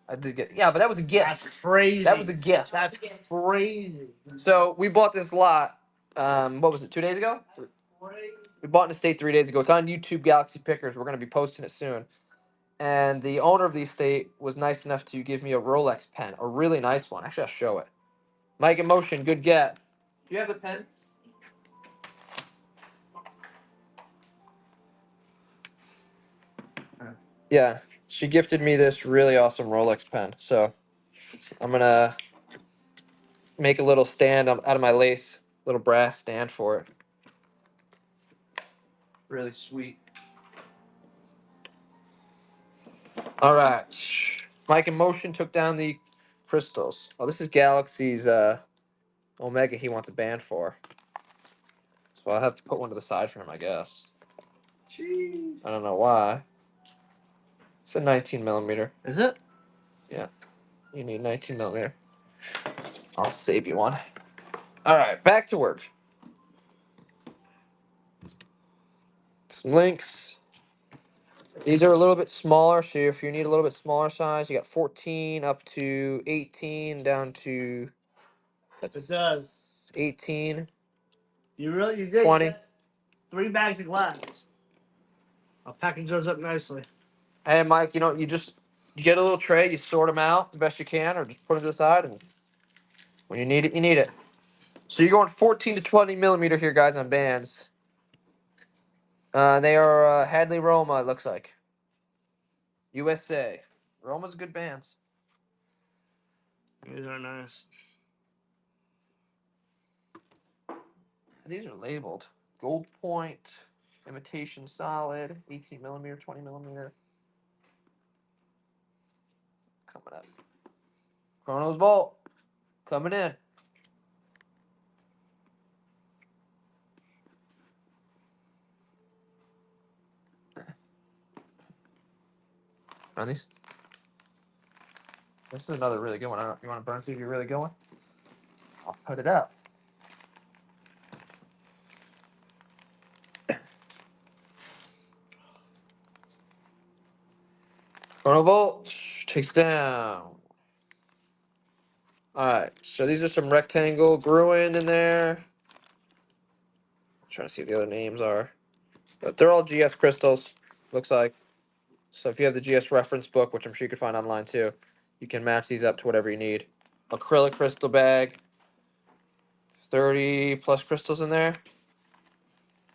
Speaker 1: I did get. Yeah, but that was a gift.
Speaker 2: That's crazy.
Speaker 1: That was a gift.
Speaker 2: That's crazy.
Speaker 1: So we bought this lot. What was it? 2 days ago. We bought in the state 3 days ago. It's on YouTube Galaxy Pickers. We're gonna be posting it soon. And the owner of the estate was nice enough to give me a Rolex pen, a really nice one. Actually, I'll show it. Mike in motion, good get. Do you have the pen? Yeah, she gifted me this really awesome Rolex pen. So I'm gonna make a little stand out of my lace, little brass stand for it. Really sweet. All right, Mike in motion took down the crystals. Oh, this is Galaxy's Omega. He wants a band for. So I'll have to put one to the side for him, I guess. Jeez. I don't know why. It's a 19 millimeter.
Speaker 2: Is it?
Speaker 1: Yeah. You need 19 millimeter. I'll save you one. All right, back to work. Some links. These are a little bit smaller, so if you need a little bit smaller size, you got 14 up to 18 down to
Speaker 2: It does.
Speaker 1: 18.
Speaker 2: You did.
Speaker 1: 20.
Speaker 2: You got 3 bags of glass. I'll package those up nicely.
Speaker 1: Hey, Mike, you get a little tray, you sort them out the best you can, or just put them to the side, and when you need it, you need it. So you're going 14 to 20 millimeter here, guys, on bands. They are Hadley Roma, it looks like. USA. Roma's good bands.
Speaker 2: These are nice.
Speaker 1: These are labeled. Gold Point, Imitation Solid, 18 millimeter, 20 millimeter. Coming up. Chronos Vault. Coming in. On these. This is another really good one. You want to burn through your really good one? I'll put it up. Chrono Vault takes down. Alright, so these are some rectangle Gruen in there. Trying to see what the other names are. But they're all GS crystals, looks like. So if you have the GS reference book, which I'm sure you can find online too, you can match these up to whatever you need. Acrylic crystal bag. 30 plus crystals in there.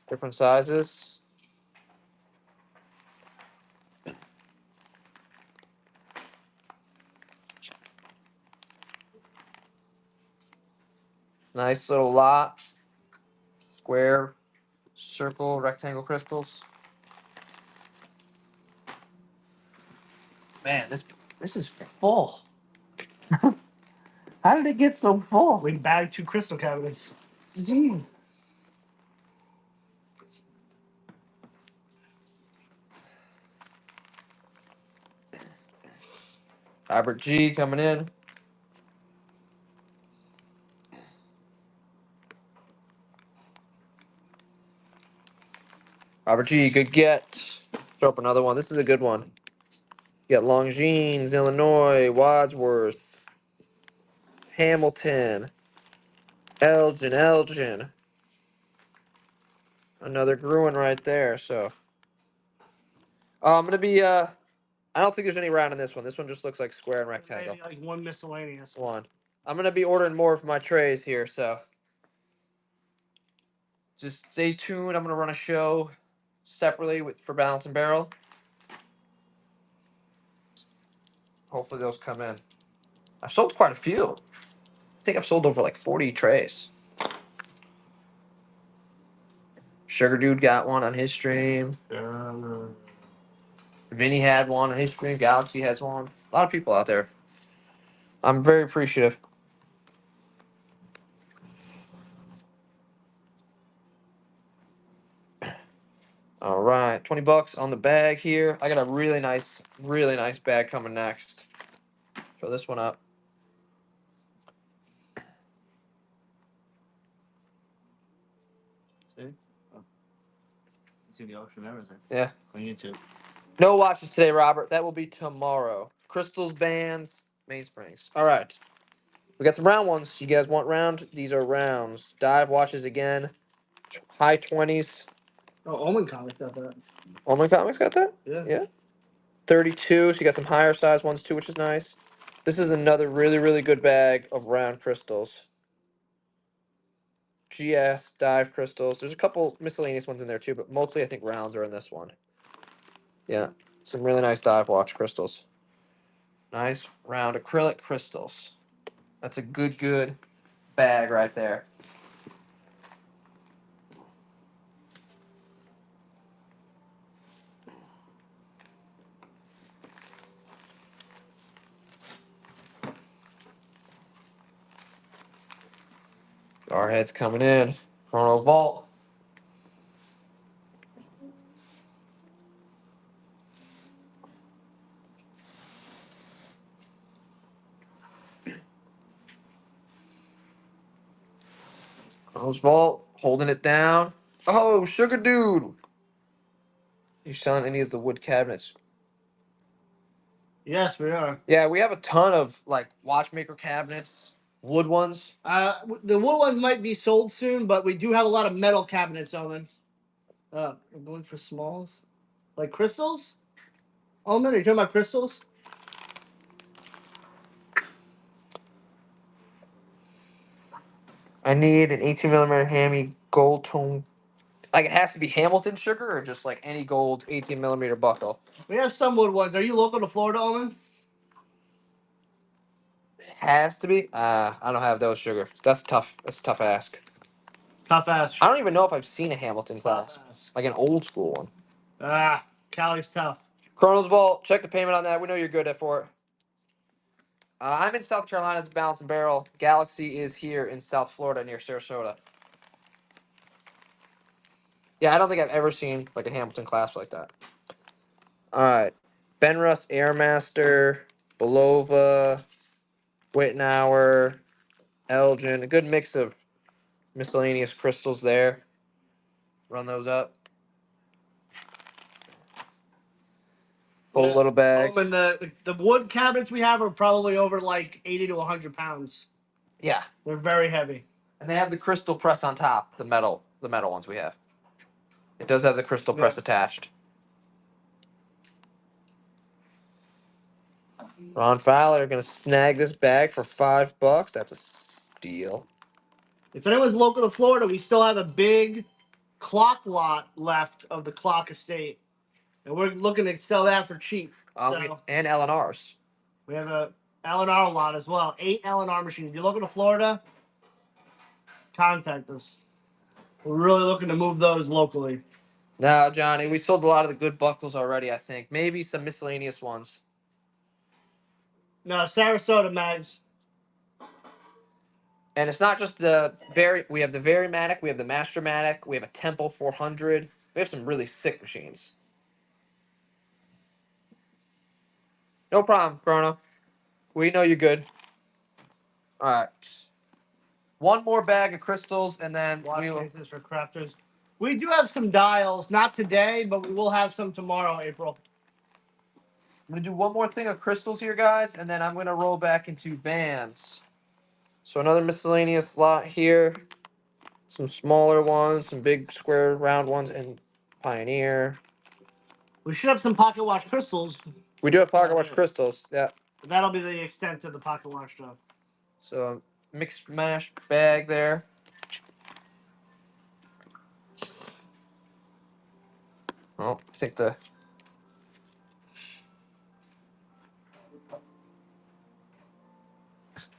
Speaker 1: Different sizes. Nice little lot. Square, circle, rectangle crystals. Man, this is full. How did it get so full?
Speaker 2: We bagged 2 crystal cabinets.
Speaker 1: Jeez. Albert G coming in. Robert G, good get. Throw up another one. This is a good one. You got Longines, Illinois, Wadsworth, Hamilton, Elgin. Another Gruen right there. So I'm gonna be I don't think there's any round in this one. This one just looks like square and rectangle.
Speaker 2: Maybe like one miscellaneous
Speaker 1: One. I'm gonna be ordering more for my trays here, so just stay tuned. I'm gonna run a show separately for Balance and Barrel. Hopefully those come in. I've sold quite a few. I think I've sold over like 40 trays. Sugar Dude got one on his stream. Vinny had one on his stream. Galaxy has one. A lot of people out there. I'm very appreciative. All right, $20 on the bag here. I got a really nice bag coming next. Throw this one up.
Speaker 2: See? Oh. See the auction and everything.
Speaker 1: Yeah.
Speaker 2: On YouTube.
Speaker 1: No watches today, Robert. That will be tomorrow. Crystals, bands, Mainsprings. All right. We got some round ones. You guys want round? These are rounds. Dive watches again. High 20s.
Speaker 2: Oh, Omen Comics got that.
Speaker 1: Omen Comics got that?
Speaker 2: Yeah.
Speaker 1: Yeah. 32. So you got some higher size ones too, which is nice. This is another really good bag of round crystals. GS, dive crystals. There's a couple miscellaneous ones in there too, but mostly I think rounds are in this one. Yeah. Some really nice dive watch crystals. Nice round acrylic crystals. That's a good bag right there. Our heads coming in. Chrono Vault. Chrono's Vault. Holding it down. Oh, Sugar Dude. You selling any of the wood cabinets?
Speaker 2: Yes, we are.
Speaker 1: Yeah, we have a ton of like watchmaker cabinets, wood ones.
Speaker 2: The wood ones might be sold soon, but we do have a lot of metal cabinets, Omen. We're going for smalls. Like crystals? Omen, are you talking about crystals?
Speaker 1: I need an 18 millimeter Hammy gold tone. Like it has to be Hamilton sugar or just like any gold 18 millimeter buckle.
Speaker 2: We have some wood ones. Are you local to Florida, Owen?
Speaker 1: It has to be. I don't have those sugar. That's tough. That's a tough ask.
Speaker 2: Tough ass.
Speaker 1: I don't even know if I've seen a Hamilton class,
Speaker 2: Tough ass.
Speaker 1: like an old school one.
Speaker 2: Cali's tough.
Speaker 1: Chronos Vault, check the payment on that. We know you're good at for it. I'm in South Carolina. It's Balance and Barrel. Galaxy is here in South Florida near Sarasota. Yeah, I don't think I've ever seen like a Hamilton clasp like that. All right, Benrus Airmaster, Belova, Wittenauer, Elgin. A good mix of miscellaneous crystals there. Run those up. Full little bag.
Speaker 2: And the wood cabinets we have are probably over like 80 to 100 pounds.
Speaker 1: Yeah,
Speaker 2: They're very heavy.
Speaker 1: and they have the crystal press on top. The metal ones we have. It does have the crystal press attached. Ron Fowler gonna snag this bag for $5. That's a steal.
Speaker 2: If anyone's local to Florida, we still have a big clock lot left of the clock estate, and we're looking to sell that for cheap.
Speaker 1: And LNRs.
Speaker 2: We have a LNR lot as well. 8 LNR machines. If you're looking to Florida, contact us. We're really looking to move those locally.
Speaker 1: No, Johnny, we sold a lot of the good buckles already, I think. Maybe some miscellaneous ones.
Speaker 2: No, Sarasota mags.
Speaker 1: And it's not just we have the Varimatic, we have the Mastermatic, we have a Temple 400. We have some really sick machines. No problem, Chrono. We know you're good. All right. One more bag of crystals, and then we will.
Speaker 2: This for crafters. We do have some dials, not today, but we will have some tomorrow, April.
Speaker 1: I'm gonna do one more thing of crystals here, guys, and then I'm gonna roll back into bands. So another miscellaneous lot here. Some smaller ones, some big square round ones, and Pioneer.
Speaker 2: We should have some pocket watch crystals.
Speaker 1: We do have pocket watch crystals, yeah.
Speaker 2: That'll be the extent of the pocket watch stuff.
Speaker 1: So mixed mash bag there. Oh, I think the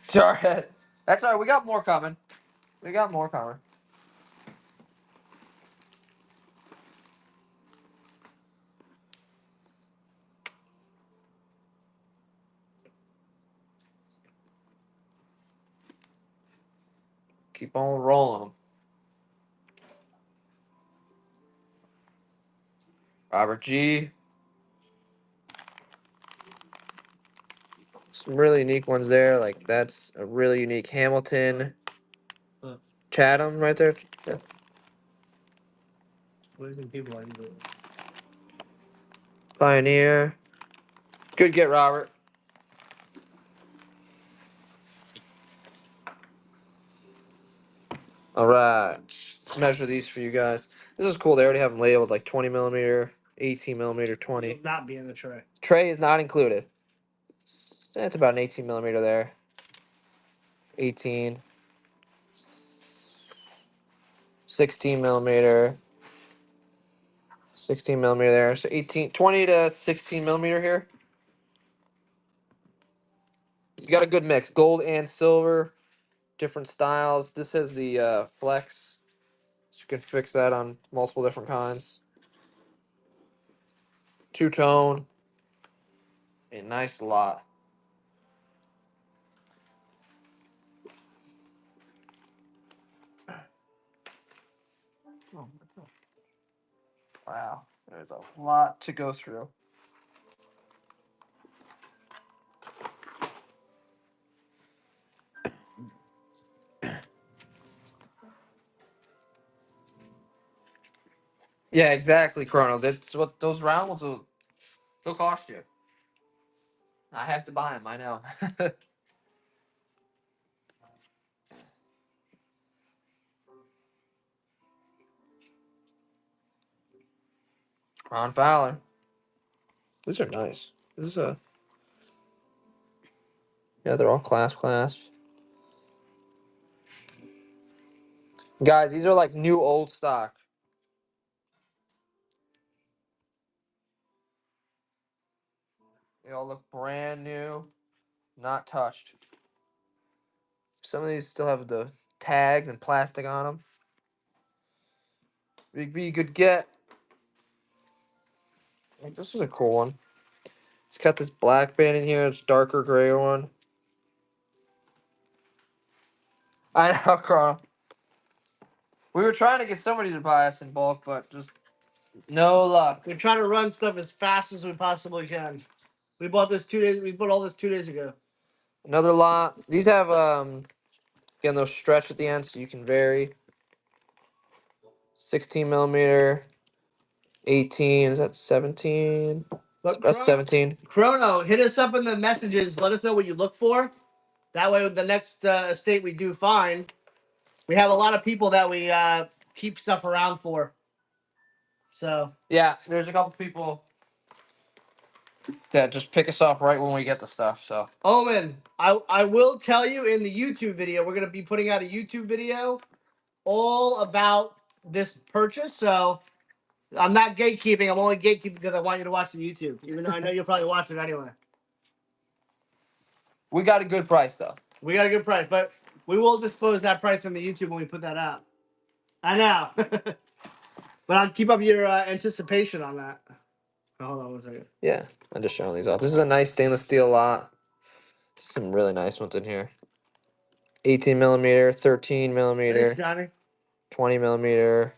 Speaker 1: Jarhead. That's all right. We got more coming. We got more coming. Keep on rolling them. Robert G. Some really unique ones there. Like that's a really unique Hamilton. Chatham right there. Yeah. Pioneer. Good get, Robert. All right. Let's measure these for you guys. This is cool. They already have them labeled like 20 millimeter, 18 millimeter, 20.
Speaker 2: Will not be in the tray.
Speaker 1: Tray is not included. That's about an 18 millimeter there. 18. 16 millimeter. 16 millimeter there. So 18, 20 to 16 millimeter here. You got a good mix. Gold and silver. Different styles. This has the flex. So you can fix that on multiple different kinds. Two-tone. A nice lot. Wow. There's a lot to go through. Yeah, exactly, Chrono. That's what those round ones will they'll cost you. I have to buy them. I know. Ron Fowler. These are nice. This is a yeah. They're all clasp. Guys, these are like new old stock. They all look brand new, not touched. Some of these still have the tags and plastic on them. Big B, good get. This is a cool one. It's got this black band in here. It's darker gray one. I know, Carl. We were trying to get somebody to buy us in bulk, but just no luck.
Speaker 2: We're trying to run stuff as fast as we possibly can. We bought this 2 days. We bought all this 2 days ago.
Speaker 1: Another lot. These have again those stretch at the end, so you can vary. 16 millimeter, 18. Is that 17?
Speaker 2: But
Speaker 1: That's 17.
Speaker 2: Chrono, hit us up in the messages. Let us know what you look for. That way, with the next estate we do find, we have a lot of people that we keep stuff around for. So
Speaker 1: Yeah, there's a couple people that just pick us up right when we get the stuff. So
Speaker 2: Omen, I will tell you in the YouTube video, we're gonna be putting out a YouTube video all about this purchase. So I'm not gatekeeping. I'm only gatekeeping because I want you to watch the YouTube, even though I know you'll probably watch it anyway.
Speaker 1: we got a good price though.
Speaker 2: We got a good price, but we will disclose that price on the YouTube when we put that out. I know. But I'll keep up your anticipation on that. Oh, hold on 1 second.
Speaker 1: Yeah, I'm just showing these off. This is a nice stainless steel lot. Some really nice ones in here. 18 millimeter, 13
Speaker 2: Thanks,
Speaker 1: millimeter,
Speaker 2: Johnny.
Speaker 1: 20 millimeter.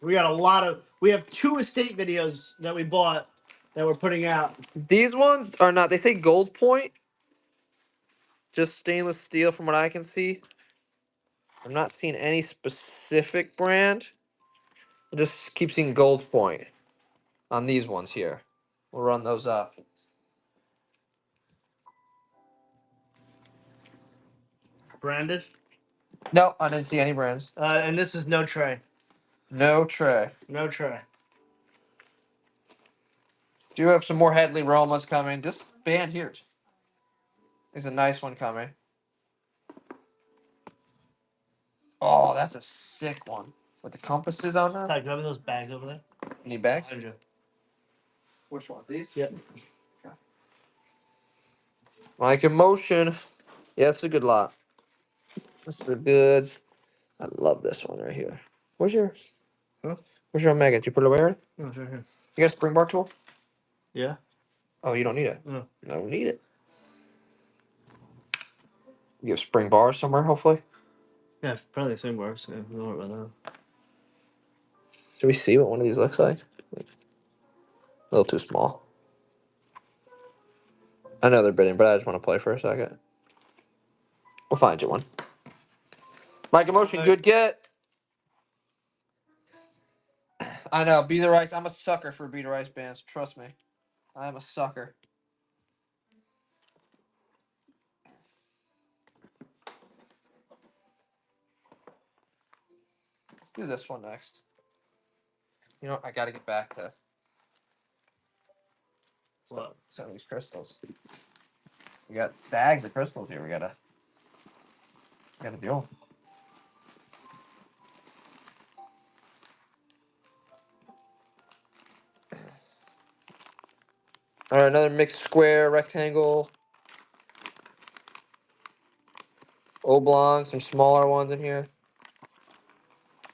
Speaker 2: We got a lot of. We have 2 estate videos that we bought that we're putting out.
Speaker 1: These ones are not. They say gold point. Just stainless steel, from what I can see. I'm not seeing any specific brand. I just keep seeing gold point on these ones here. We'll run those up.
Speaker 2: Branded.
Speaker 1: No, I didn't see any brands.
Speaker 2: And this is no tray.
Speaker 1: No tray.
Speaker 2: No tray.
Speaker 1: Do have some more Headley Romas coming. This band here is a nice one coming. Oh, that's a sick one. With the compasses on that.
Speaker 2: Ty, grab those bags over there.
Speaker 1: Need bags?
Speaker 2: Behind you.
Speaker 1: Which one? These?
Speaker 2: Yep.
Speaker 1: Mike in motion. Yeah, it's a good lot. This is the goods. I love this one right here. Where's your
Speaker 2: Huh?
Speaker 1: Where's your Omega? Did you put it away?
Speaker 2: Oh, sure. Yeah.
Speaker 1: You got a spring bar tool?
Speaker 2: Yeah.
Speaker 1: Oh, you don't need it.
Speaker 2: No.
Speaker 1: I don't need it. You have spring bars somewhere, hopefully.
Speaker 2: Yeah, it's probably the same bars. Yeah, don't worry about that.
Speaker 1: Should we see what one of these looks like? A little too small. I know they're bidding, but I just want to play for a second. We'll find you one. Mike Emotion, good get. I know, Be the Rice. I'm a sucker for Be the Rice bands. Trust me. I'm a sucker. Let's do this one next. You know, I got to get back to some of these crystals. We got bags of crystals here. We gotta deal. All right, another mixed square, rectangle, oblong, some smaller ones in here.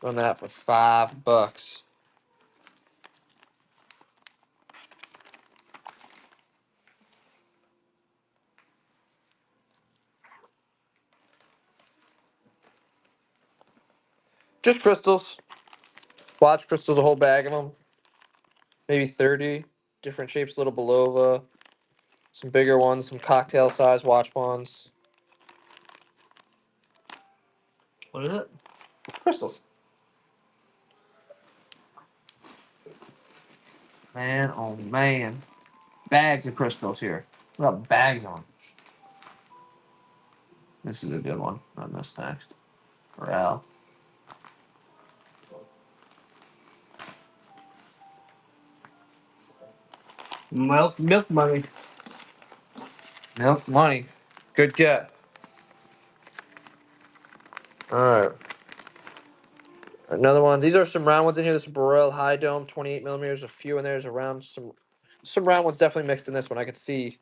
Speaker 1: Run that for $5. Just crystals. Watch crystals, a whole bag of them. Maybe 30 different shapes, little Belova. Some bigger ones, some cocktail size watch ones.
Speaker 2: What is it?
Speaker 1: Crystals. Man, oh man. Bags of crystals here. We got bags on. This is a good one. Run this next. Corral.
Speaker 2: Milk money.
Speaker 1: Milk money. Good get. Alright. Another one. These are some round ones in here. This is Burrell High Dome, 28 millimeters. A few in there. There's around some round ones definitely mixed in this one. I could see.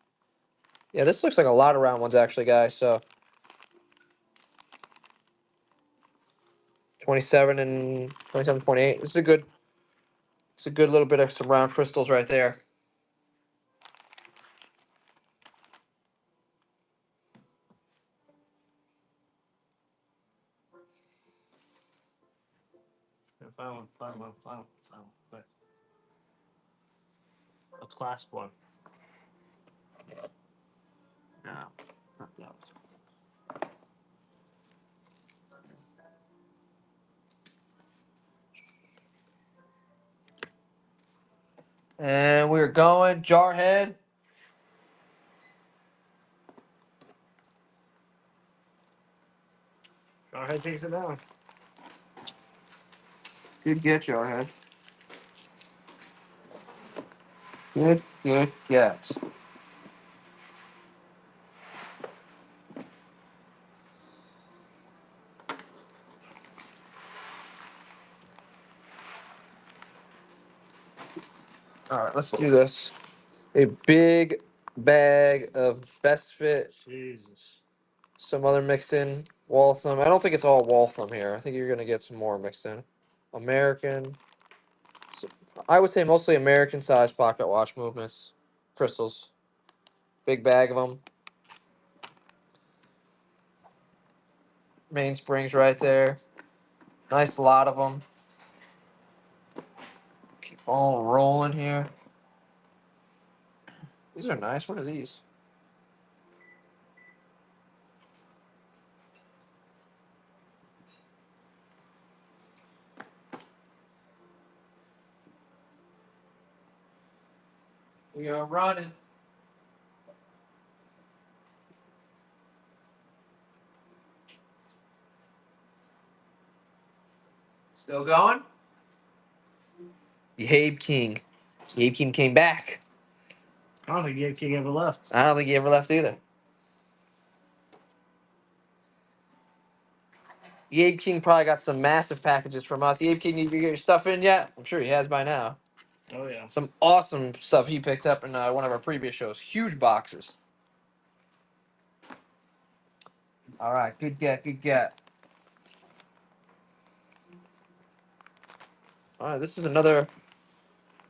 Speaker 1: Yeah, this looks like a lot of round ones actually, guys. So 27 and 27.8. This is a good. It's a good little bit of some round crystals right there.
Speaker 2: Found one. But a class one.
Speaker 1: No, not those. And we're going Jarhead.
Speaker 2: Jarhead takes it down.
Speaker 1: Good get, Jarhead. Good get. All right, let's do this. A big bag of best fit.
Speaker 2: Jesus.
Speaker 1: Some other mixed in Waltham. I don't think it's all Waltham here. I think you're gonna get some more mixed in. American. So I would say mostly American size pocket watch movements. Crystals. Big bag of them. Mainsprings right there. Nice lot of them. Keep all rolling here. These are nice. What are these? We are running. Still going? Yabe King. Yabe King came back.
Speaker 2: I don't think Gabe King ever left.
Speaker 1: I don't think he ever left either. Yabe King probably got some massive packages from us. Yabe King, did you get your stuff in yet? I'm sure he has by now.
Speaker 2: Oh yeah.
Speaker 1: Some awesome stuff he picked up in one of our previous shows. Huge boxes. All right, good get, good get. All right, this is another.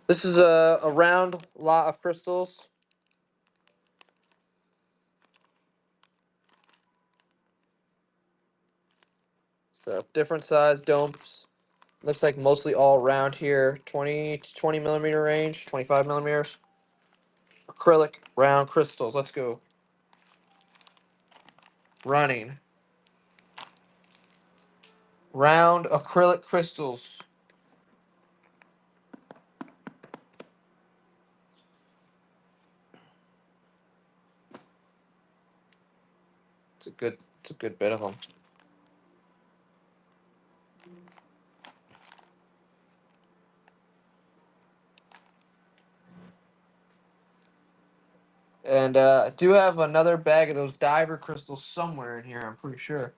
Speaker 1: This is a round lot of crystals. So different size domes. Looks like mostly all round here. 20 to 20 millimeter range, 25 millimeters. Acrylic round crystals. Let's go. Running. Round acrylic crystals. It's a good bit of them. And I do have another bag of those diver crystals somewhere in here, I'm pretty sure.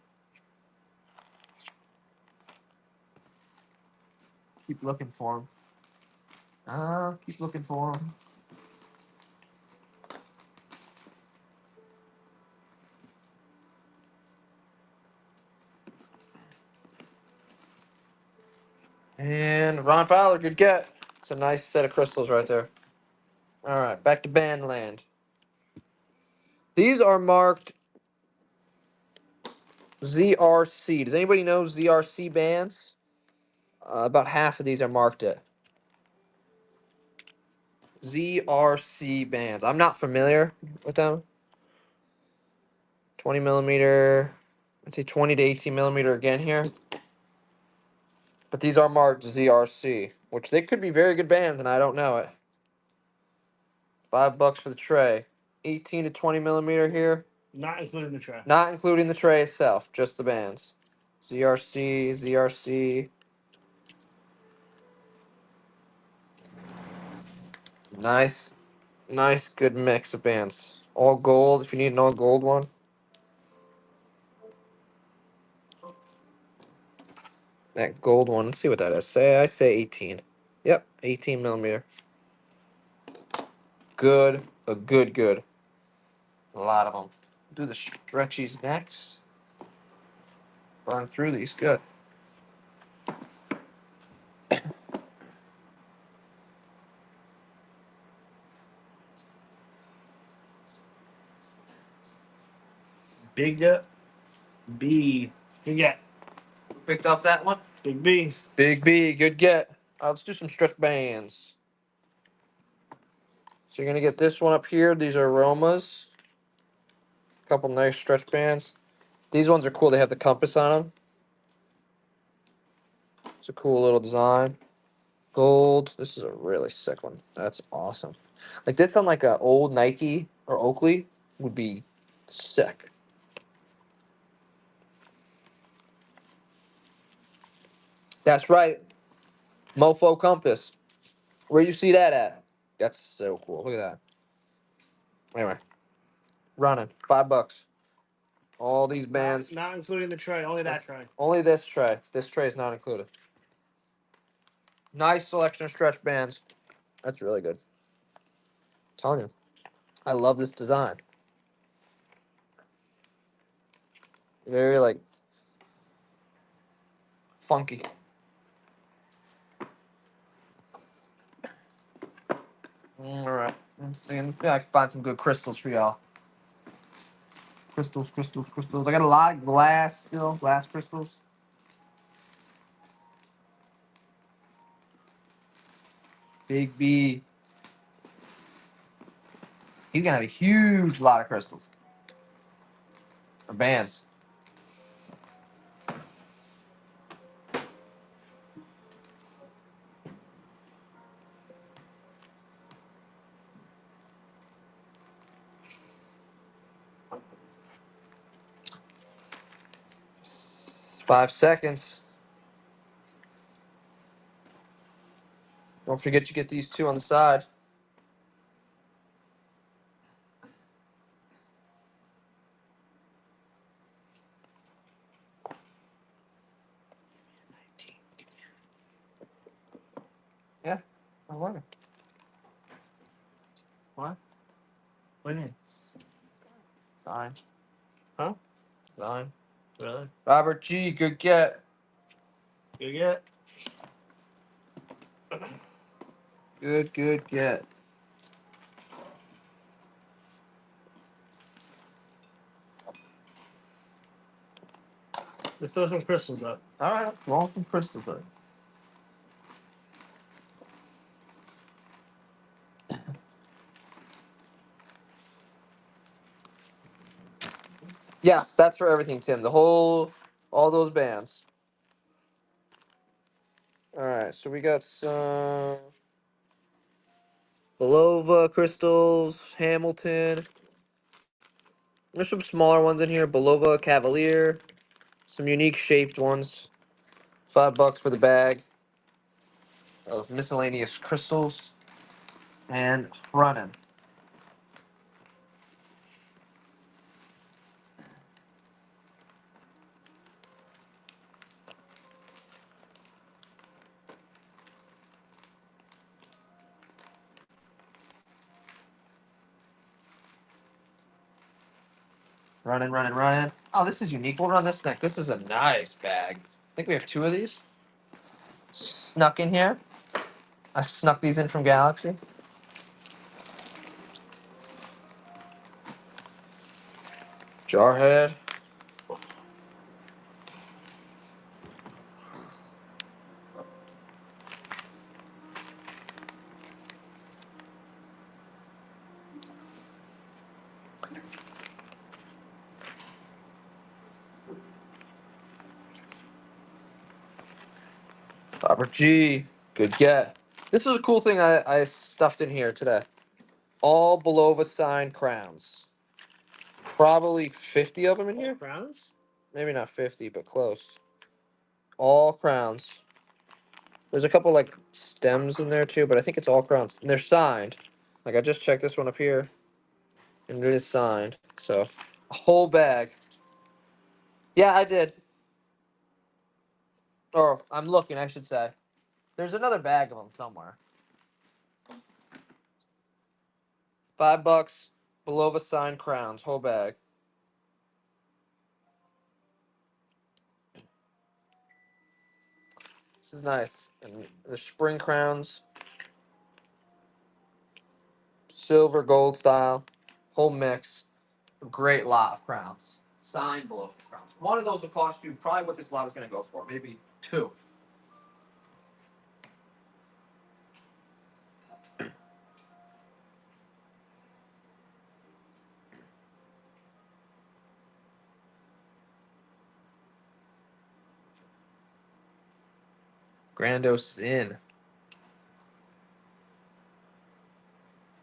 Speaker 1: Keep looking for them. Keep looking for them. And Ron Fowler, good get. It's a nice set of crystals right there. All right, back to Bandland. These are marked ZRC. Does anybody know ZRC bands? About half of these are marked it. ZRC bands. I'm not familiar with them. 20 millimeter. I'd say 20 to 18 millimeter again here. But these are marked ZRC, which they could be very good bands, and I don't know it. $5 for the tray. 18 to 20 millimeter here.
Speaker 2: Not including the tray.
Speaker 1: Not including the tray itself, just the bands. ZRC, ZRC. Nice, nice, good mix of bands. All gold if you need an all gold one. That gold one. Let's see what that is. I say 18. Yep, 18 millimeter. Good. Good. A lot of them. Do the stretchies next. Burn through these. Good.
Speaker 2: Big B. Good get.
Speaker 1: Picked off that one.
Speaker 2: Big B.
Speaker 1: Big B. Good get. Let's do some stretch bands. So you're gonna get this one up here. These are aromas. A couple nice stretch bands. These ones are cool. They have the compass on them. It's a cool little design. Gold. This is a really sick one. That's awesome. Like this on like a old Nike or Oakley would be sick. That's right. Mofo compass. Where you see that at? That's so cool. Look at that. Anyway, running $5. All these bands.
Speaker 2: Not including the tray. Only that tray.
Speaker 1: Only this tray. This tray is not included. Nice selection of stretch bands. That's really good. I'm telling you, I love this design. Very like funky. All right. Let's see. Let's see if I can find some good crystals for y'all. Crystals. I got a lot of glass still. Glass crystals. Big B. He's gonna have a huge lot of crystals. Or bands. S- 5 seconds. Don't forget you get these two on the side. Yeah, I'm learning.
Speaker 2: What? What do you mean?
Speaker 1: Sign.
Speaker 2: Huh?
Speaker 1: Sign.
Speaker 2: Really?
Speaker 1: Robert G. Good get.
Speaker 2: Good get.
Speaker 1: Good get.
Speaker 2: Let's throw some crystals up.
Speaker 1: All right, roll some crystals. Yes, that's for everything, Tim. All those bands. All right, so we got some Belova crystals, Hamilton. There's some smaller ones in here. Belova Cavalier. Some unique shaped ones. $5 for the bag of miscellaneous crystals and running. Running. Oh, this is unique. We'll run this next. This is a nice bag. I think we have two of these. Snuck in here. I snuck these in from Galaxy. Jarhead. Robert G. Good get. This is a cool thing I stuffed in here today. All Belova signed crowns. Probably 50 of them in here.
Speaker 2: Crowns?
Speaker 1: Maybe not 50, but close. All crowns. There's a couple like stems in there too, but I think it's all crowns. And they're signed. Like I just checked this one up here, and it is signed. So a whole bag. Yeah, I did. Or I'm looking, I should say. There's another bag of them somewhere. $5. Belova signed crowns, whole bag. This is nice. And the spring crowns, silver, gold style, whole mix. A great lot of crowns. Signed Belova crowns. One of those will cost you probably what this lot is going to go for. Maybe two. Grandos is in.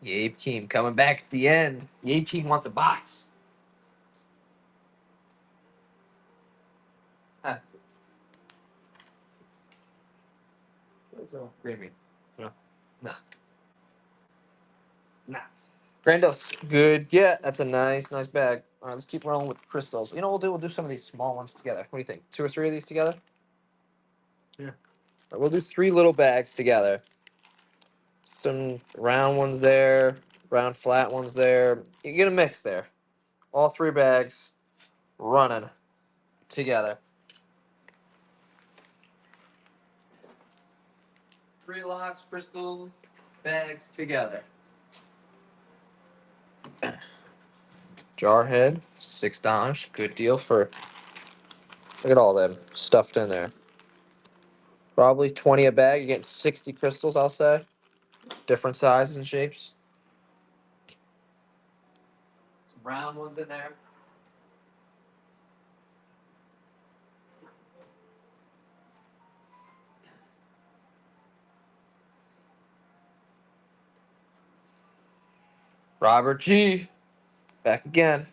Speaker 1: Yabe Keem coming back at the end. Yabe Keem wants a box. Huh. Gravy. No. Nah. Nah. Grandos, good. Yeah, that's a nice bag. All right, let's keep rolling with crystals. You know what we'll do? We'll do some of these small ones together. What do you think? Two or three of these together?
Speaker 2: Yeah.
Speaker 1: All right, we'll do three little bags together. Some round ones there, round flat ones there. You get a mix there. All three bags running together. Three lots, crystal bags together. Jarhead, $6. Good deal for. Look at all them stuffed in there. Probably 20 a bag. You're getting 60 crystals, I'll say. Different sizes and shapes. Some round ones in there. Robert G. Back again.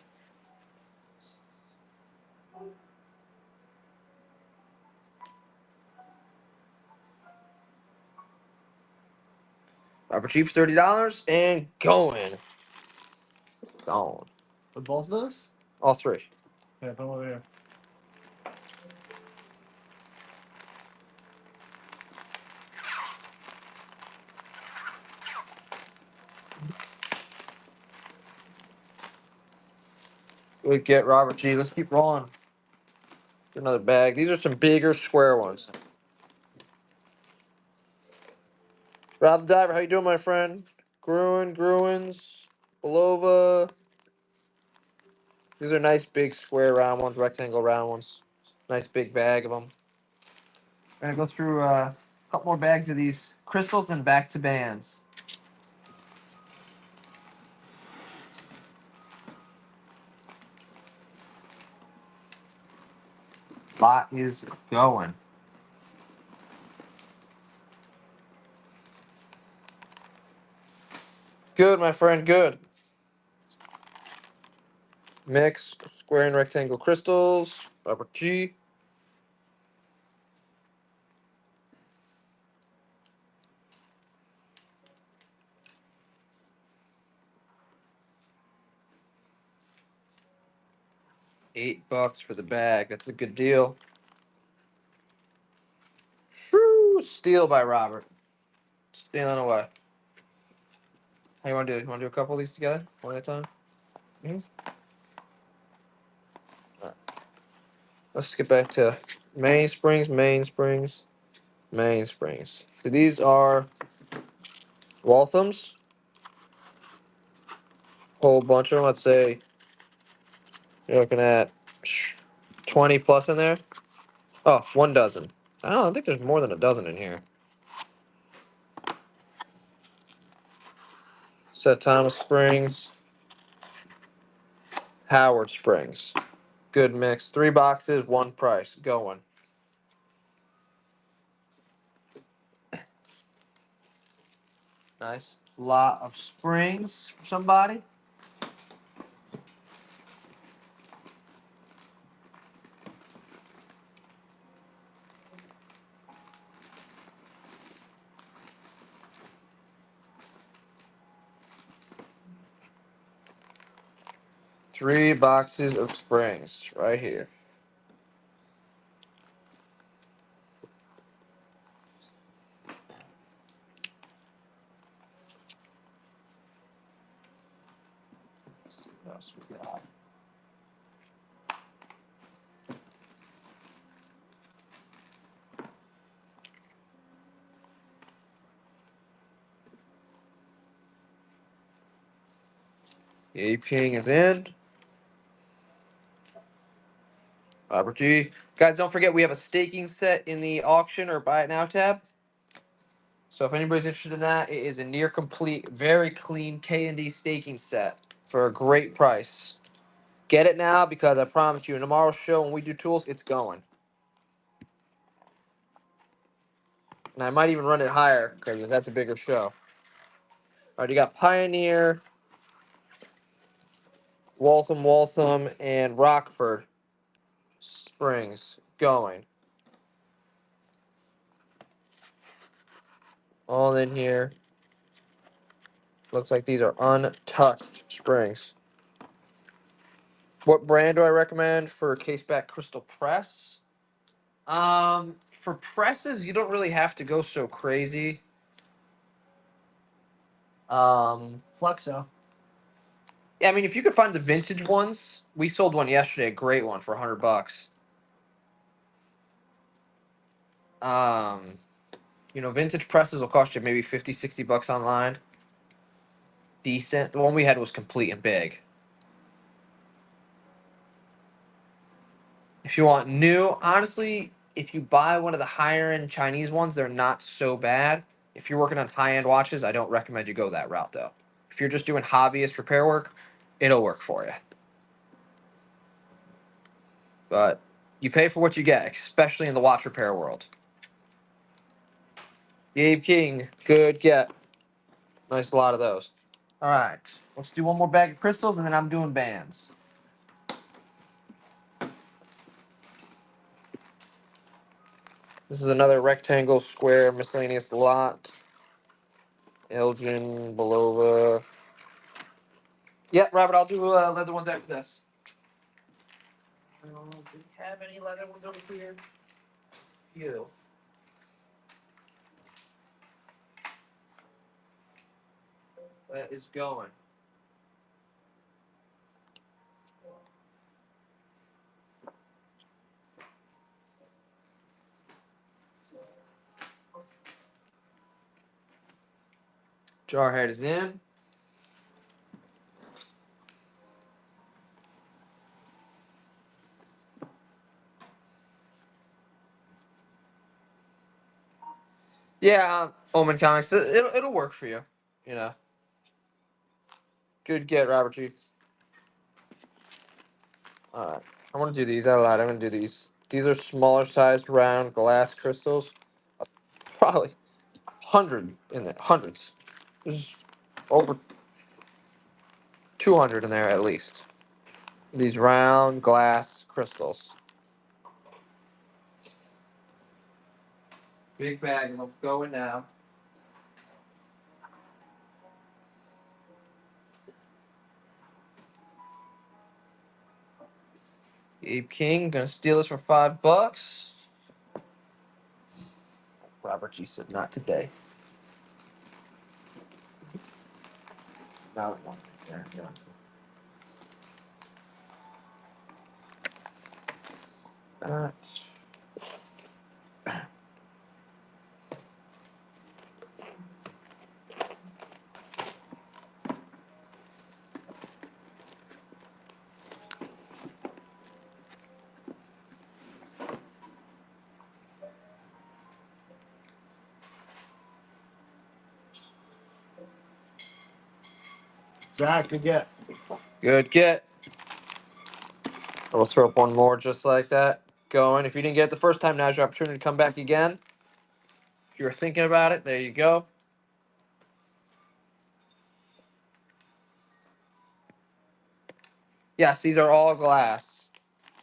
Speaker 1: Robert G for $30 and going. Gone.
Speaker 2: For both of those?
Speaker 1: All three.
Speaker 2: Yeah, put them over here.
Speaker 1: Good get, Robert G. Let's keep rolling. Get another bag. These are some bigger square ones. Rob the Diver, how you doing, my friend? Gruins, Belova. These are nice big square round ones, rectangle round ones. Nice big bag of them. We're gonna go through a couple more bags of these crystals and back to bands. Lot is going. Good, my friend, good. Mix square and rectangle crystals. Robert G. $8 for the bag. That's a good deal. Shoo, steal by Robert. Stealing away. How you want to do it? You want to do a couple of these together? One at a time? Mm-hmm. All right. Let's get back to Mainsprings. So these are Walthams. Whole bunch of them. Let's say you're looking at 20 plus in there. Oh, 1 dozen. I don't know. I think there's more than a dozen in here. Set Thomas Springs. Howard Springs. Good mix. 3 boxes, 1 price. Going. Nice lot of springs for somebody. Three boxes of springs right here. else we got? Ape King is in. Robert G. Guys, don't forget we have a staking set in the auction or buy it now tab. So if anybody's interested in that, it is a near complete, very clean K&D staking set for a great price. Get it now because I promise you, in tomorrow's show when we do tools, it's going. And I might even run it higher because that's a bigger show. All right, you got Pioneer, Waltham, and Rockford Springs going. All in here. Looks like these are untouched springs. What brand do I recommend for caseback crystal press? For presses, you don't really have to go so crazy.
Speaker 2: Fluxo.
Speaker 1: Yeah, I mean, if you could find the vintage ones, we sold one yesterday, a great one for $100. Um, vintage presses will cost you maybe 50, $60 online. Decent. The one we had was complete and big. If you want new, honestly, if you buy one of the higher end Chinese ones, they're not so bad. If you're working on high end watches, I don't recommend you go that route though. If you're just doing hobbyist repair work, it'll work for you. But you pay for what you get, especially in the watch repair world. Gabe King, good get. Nice lot of those. All right, let's do one more bag of crystals, and then I'm doing bands. This is another rectangle, square, miscellaneous lot. Elgin, Belova. Yep, Robert, I'll do leather ones after this. Do we have any leather ones over here? Few. That is going. Jarhead is in. Yeah, Omen Comics. It'll work for you. You know. Good get, Robert G. All right. I want to do these. I lied. I'm going to do these. These are smaller sized round glass crystals. Probably 100 in there. Hundreds. There's over 200 in there at least. These round glass crystals. Big bag of them going now. Abe King, gonna steal this for $5. Robert G said not today. Not one right there. Yeah.
Speaker 2: Zach, good get.
Speaker 1: Good get. We'll throw up one more just like that. Going. If you didn't get it the first time, now's your opportunity to come back again. If you were thinking about it, there you go. Yes, these are all glass.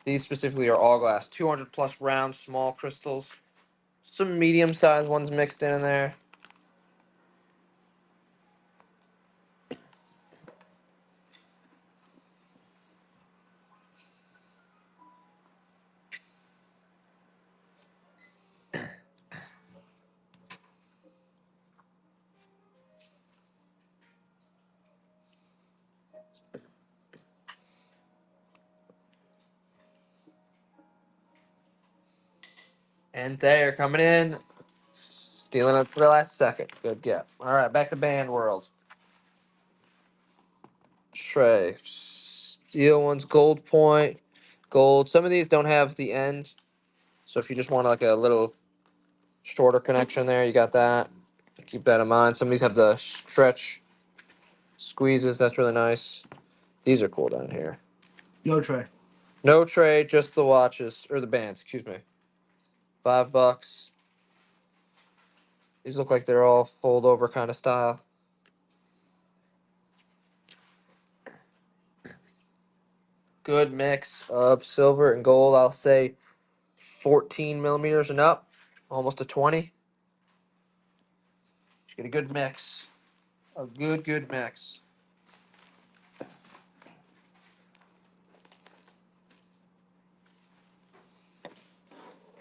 Speaker 1: These specifically are all glass. 200 plus round, small crystals. Some medium sized ones mixed in there. And they're coming in, stealing it for the last second. Good get. All right, back to band world. Trey, steel ones, gold point, gold. Some of these don't have the end, so if you just want like a little shorter connection there, you got that. Keep that in mind. Some of these have the stretch squeezes. That's really nice. These are cool down here.
Speaker 2: No tray.
Speaker 1: No tray, just the watches or the bands. Excuse me. $5. These look like they're all fold over kind of style. Good mix of silver and gold. I'll say 14 millimeters and up, almost a 20. Just get a good mix. A good mix.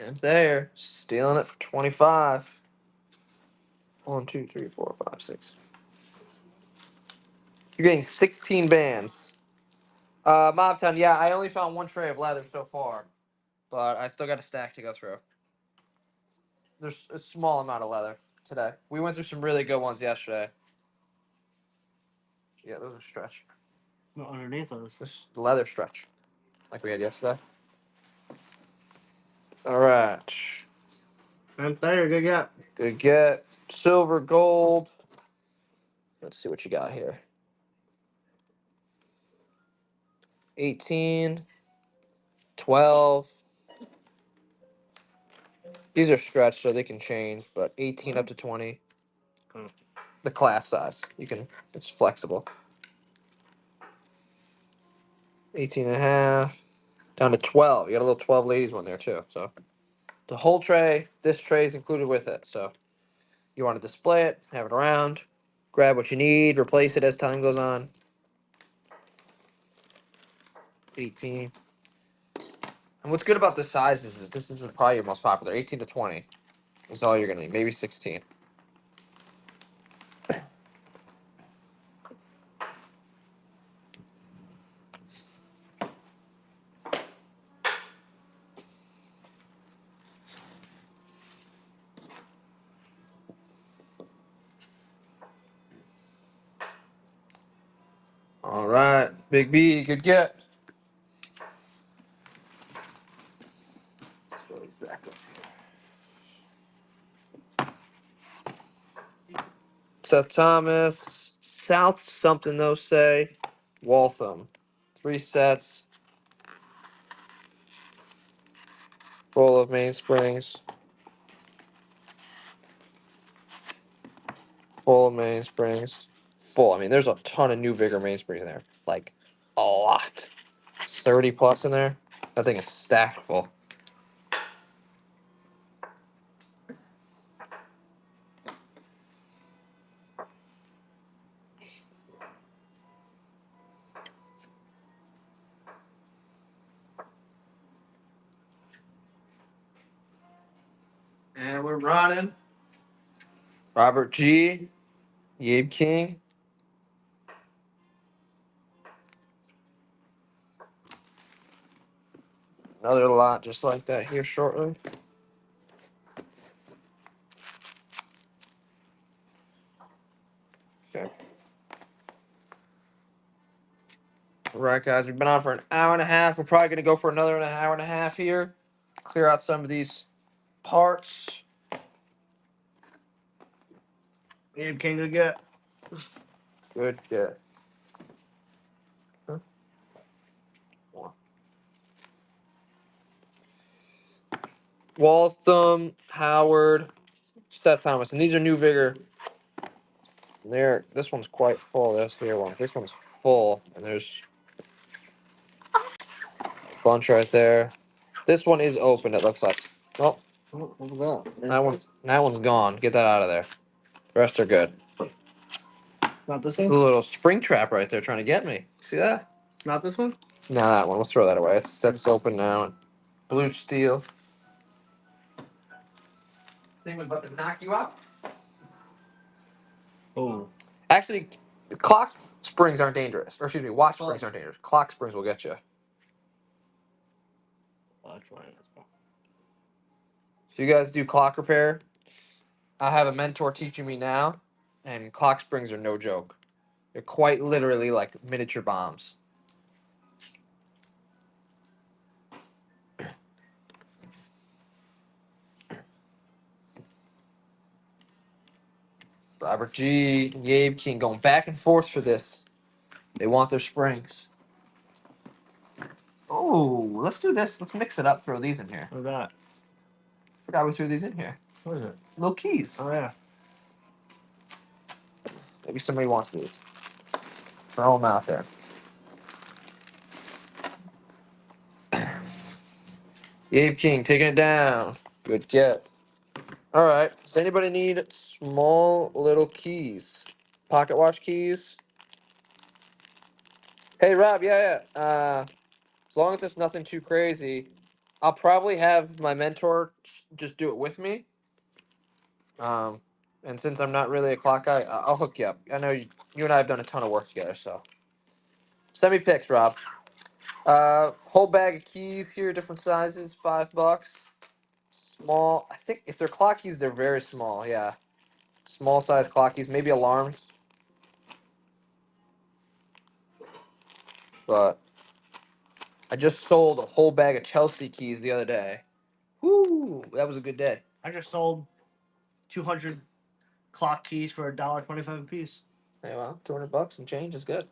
Speaker 1: And there, stealing it for 25. 1, 2, 3, 4, 5, 6. You're getting 16 bands. Mobtown, yeah, I only found one tray of leather so far, but I still got a stack to go through. There's a small amount of leather today. We went through some really good ones yesterday. Yeah, those are stretch.
Speaker 2: No, underneath those.
Speaker 1: This leather stretch, like we had yesterday. All right.
Speaker 2: And there, good get.
Speaker 1: Good get. Silver, gold. Let's see what you got here. 18, 12. These are stretched, so they can change, but 18 up to 20.
Speaker 2: Oh.
Speaker 1: The class size. It's flexible. 18 and a half. Down to 12. You got a little 12 ladies one there, too. So the whole tray, this tray is included with it. So you want to display it, have it around, grab what you need, replace it as time goes on. 18. And what's good about this size is that this is probably your most popular. 18 to 20 is all you're going to need. Maybe 16. All right. Big B, good get. Let's go back up here. Seth Thomas. South something, though, say. Waltham. 3 sets. Full of mainsprings. Full of mainsprings. Full. I mean, there's a ton of new Vigor mainsprings in there. Like, a lot. 30 plus in there. That thing is stacked full. And we're running. Robert G. Yabe King. Another lot just like that here shortly. Okay. All right, guys, we've been on for an hour and a half. We're probably going to go for another hour and a half here. Clear out some of these parts.
Speaker 2: Abe King, good get.
Speaker 1: Good, good. Huh? Waltham, Howard, Seth Thomas, and these are new Vigor. This one's quite full. That's the other one. This one's full, and there's a bunch right there. This one is open. It looks like. Oh,
Speaker 2: Oh, look at that.
Speaker 1: that one's gone. Get that out of there. The rest are good.
Speaker 2: Not this
Speaker 1: There's a
Speaker 2: one?
Speaker 1: little spring trap right there trying to get me. See that?
Speaker 2: Not this one?
Speaker 1: No, that one. We'll throw that away. That's open now. Blue steel. Thing was about to knock you out.
Speaker 2: Oh.
Speaker 1: Actually, clock springs aren't dangerous. Or excuse me, watch springs aren't dangerous. Clock springs will get you.
Speaker 2: Watch one.
Speaker 1: If you guys do clock repair, I have a mentor teaching me now, and clock springs are no joke. They're quite literally like miniature bombs. Robert G and Gabe King going back and forth for this. They want their springs. Oh, let's do this. Let's mix it up. Throw these in here.
Speaker 2: What's that?
Speaker 1: Forgot we threw these in here.
Speaker 2: What is it?
Speaker 1: Little keys.
Speaker 2: Oh yeah.
Speaker 1: Maybe somebody wants these. Throw them out there. Gabe King taking it down. Good get. All right. Does anybody need small little keys? Pocket watch keys? Hey, Rob. Yeah. As long as it's nothing too crazy, I'll probably have my mentor just do it with me. Um, and since I'm not really a clock guy, I'll hook you up. I know you and I have done a ton of work together, so send me pics, Rob. Whole bag of keys here, different sizes, $5. Small. I think if they're clock keys, they're very small. Yeah, small size clock keys, maybe alarms, but I just sold a whole bag of Chelsea keys the other day. Woo, that was a good day.
Speaker 2: I just sold 200 clock keys for $1.25 a piece.
Speaker 1: Hey, well, $200 and change is good.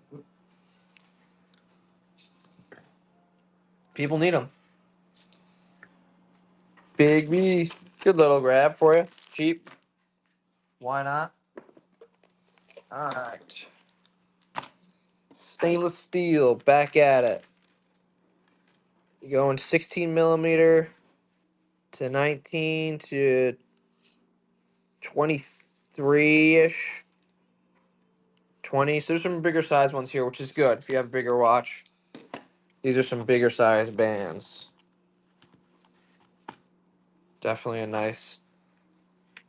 Speaker 1: People need them. Big B, good little grab for you. Cheap. Why not? All right. Stainless steel, back at it. You going 16 millimeter to 19 to 23 ish. 20. So there's some bigger size ones here, which is good if you have a bigger watch. These are some bigger size bands. Definitely a nice.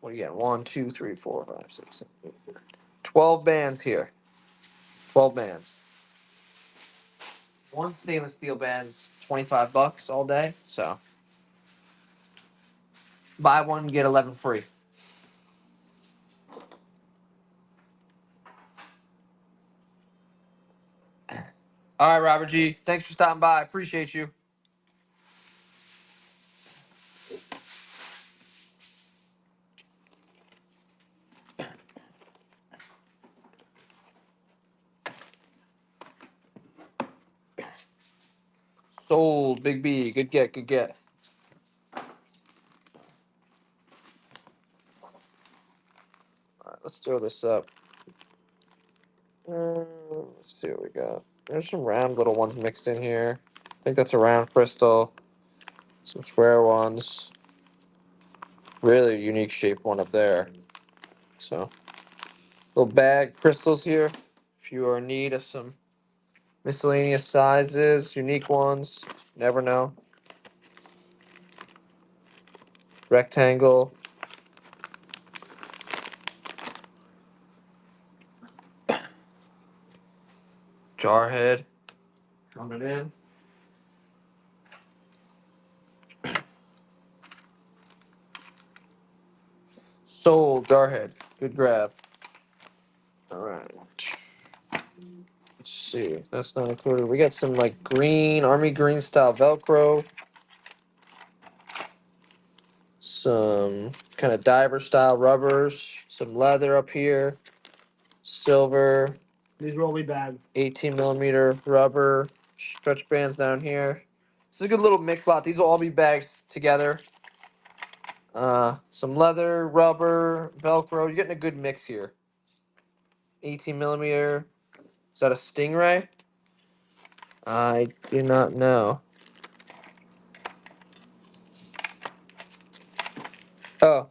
Speaker 1: What do you get? 1, 2, 3, 4, 5, 6, 7, 8, 12 bands here. 12 bands. One stainless steel band's $25 all day. So buy one, get 11 free. All right, Robert G. Thanks for stopping by. Appreciate you. Sold, Big B. Good get, good get. All right, let's throw this up. Let's see what we got. There's some round little ones mixed in here. I think that's a round crystal. Some square ones. Really unique shaped one up there. So, little bag crystals here. If you are in need of some miscellaneous sizes, unique ones, never know. Rectangle. Jar head. Coming in. Sold, Jarhead. Good grab. All right. Let's see. That's not included. We got some like green, army green style Velcro. Some kind of diver style rubbers. Some leather up here. Silver.
Speaker 2: These roll me bag.
Speaker 1: 18 millimeter rubber. Stretch bands down here. This is a good little mix lot. These will all be bags together. Some leather, rubber, Velcro. You're getting a good mix here. 18 millimeter. Is that a Stingray? I do not know. Oh,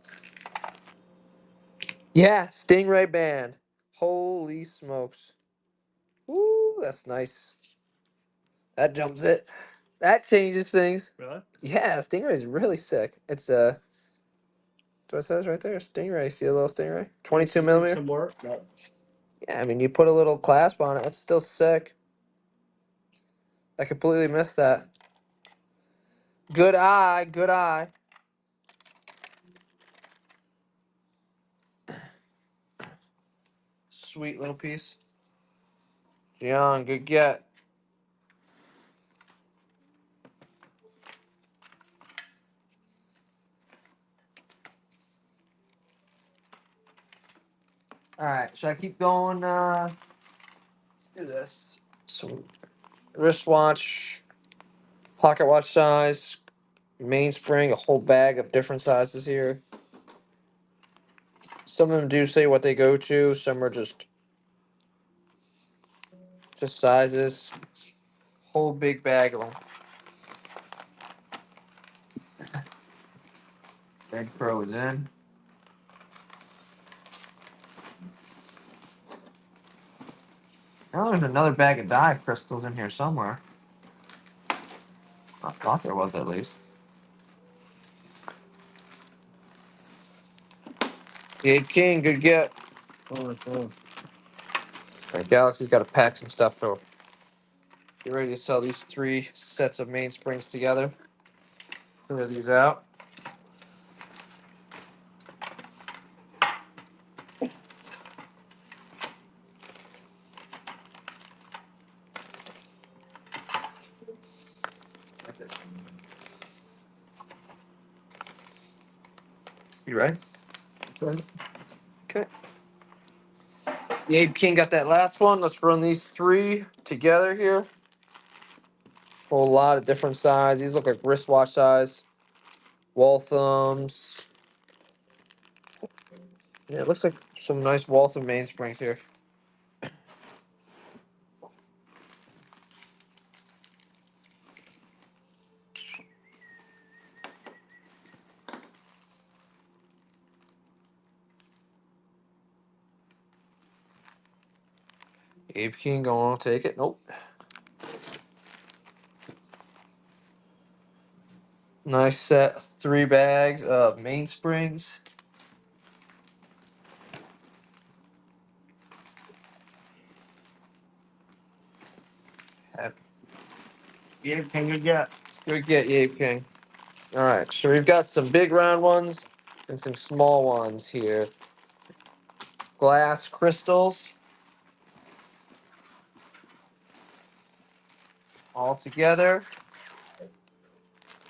Speaker 1: yeah, Stingray band. Holy smokes. Ooh, that's nice. That jumps it. That changes things.
Speaker 2: Really?
Speaker 1: Yeah, Stingray is really sick. It's what it says right there. Stingray. See a little Stingray? 22 millimeter.
Speaker 2: Some more. No.
Speaker 1: Yeah, I mean you put a little clasp on it. That's still sick. I completely missed that. Good eye. Good eye. Sweet little piece. Gian, good get. All right, should I keep going? Let's do this. Some wristwatch, pocket watch size, mainspring, a whole bag of different sizes here. Some of them do say what they go to. Some are just sizes. Whole big bag of them. Red Crow is in. Now there's another bag of dye crystals in here somewhere. I thought there was at least. Gabe King, good get. Alright, Galaxy's got to pack some stuff for. Get ready to sell these 3 sets of mainsprings together. Clear these out. You ready? Okay. Gabe King got that last one. Let's run these 3 together here. Whole lot of different size. These look like wristwatch size. Wall thumbs. Yeah, it looks like some nice Waltham mainsprings here. Gabe King going to take it. Nope. Nice set. 3 bags of mainsprings.
Speaker 2: Yeah, can you get?
Speaker 1: Good get, Gabe King. All right, so we've got some big round ones and some small ones here. Glass crystals all together.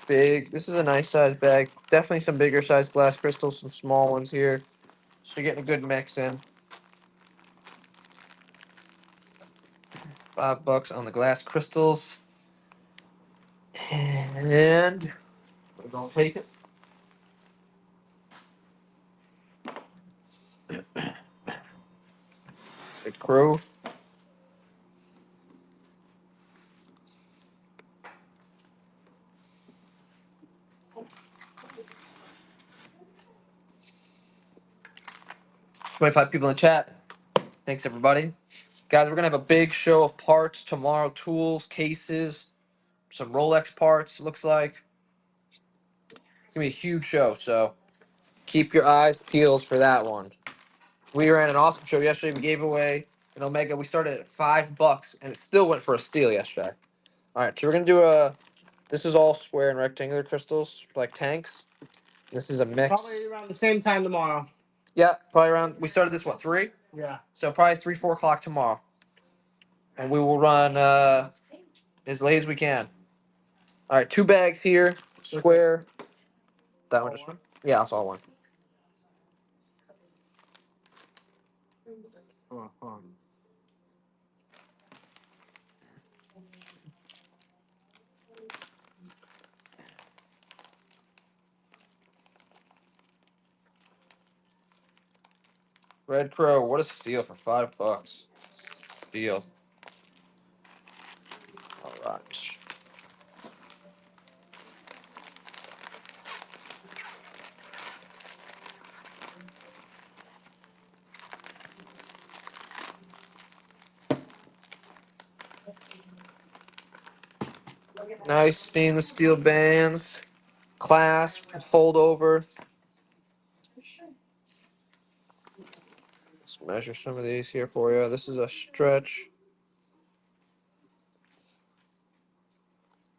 Speaker 1: Big. This is a nice size bag. Definitely some bigger size glass crystals, some small ones here. So you're getting a good mix in. $5 on the glass crystals. And we're gonna take it. Big Crow. $25 people in the chat. Thanks everybody. Guys, we're gonna have a big show of parts tomorrow. Tools, cases, some Rolex parts, looks like. It's gonna be a huge show, so keep your eyes peeled for that one. We ran an awesome show yesterday. We gave away an Omega. We started at $5 and it still went for a steal yesterday. Alright, so we're gonna do a. This is all square and rectangular crystals, like tanks. This is a mix.
Speaker 2: Probably around the same time tomorrow.
Speaker 1: Yeah, probably around. We started this, what, 3?
Speaker 2: Yeah.
Speaker 1: So probably 3, 4 o'clock tomorrow. And we will run as late as we can. Alright, 2 bags here, square. That one just. Yeah, I saw one.
Speaker 2: Hold on.
Speaker 1: Red Crow, what a steal for $5. Steal. Alright. Nice stainless steel bands. Clasp, fold over. Let's measure some of these here for you. This is a stretch.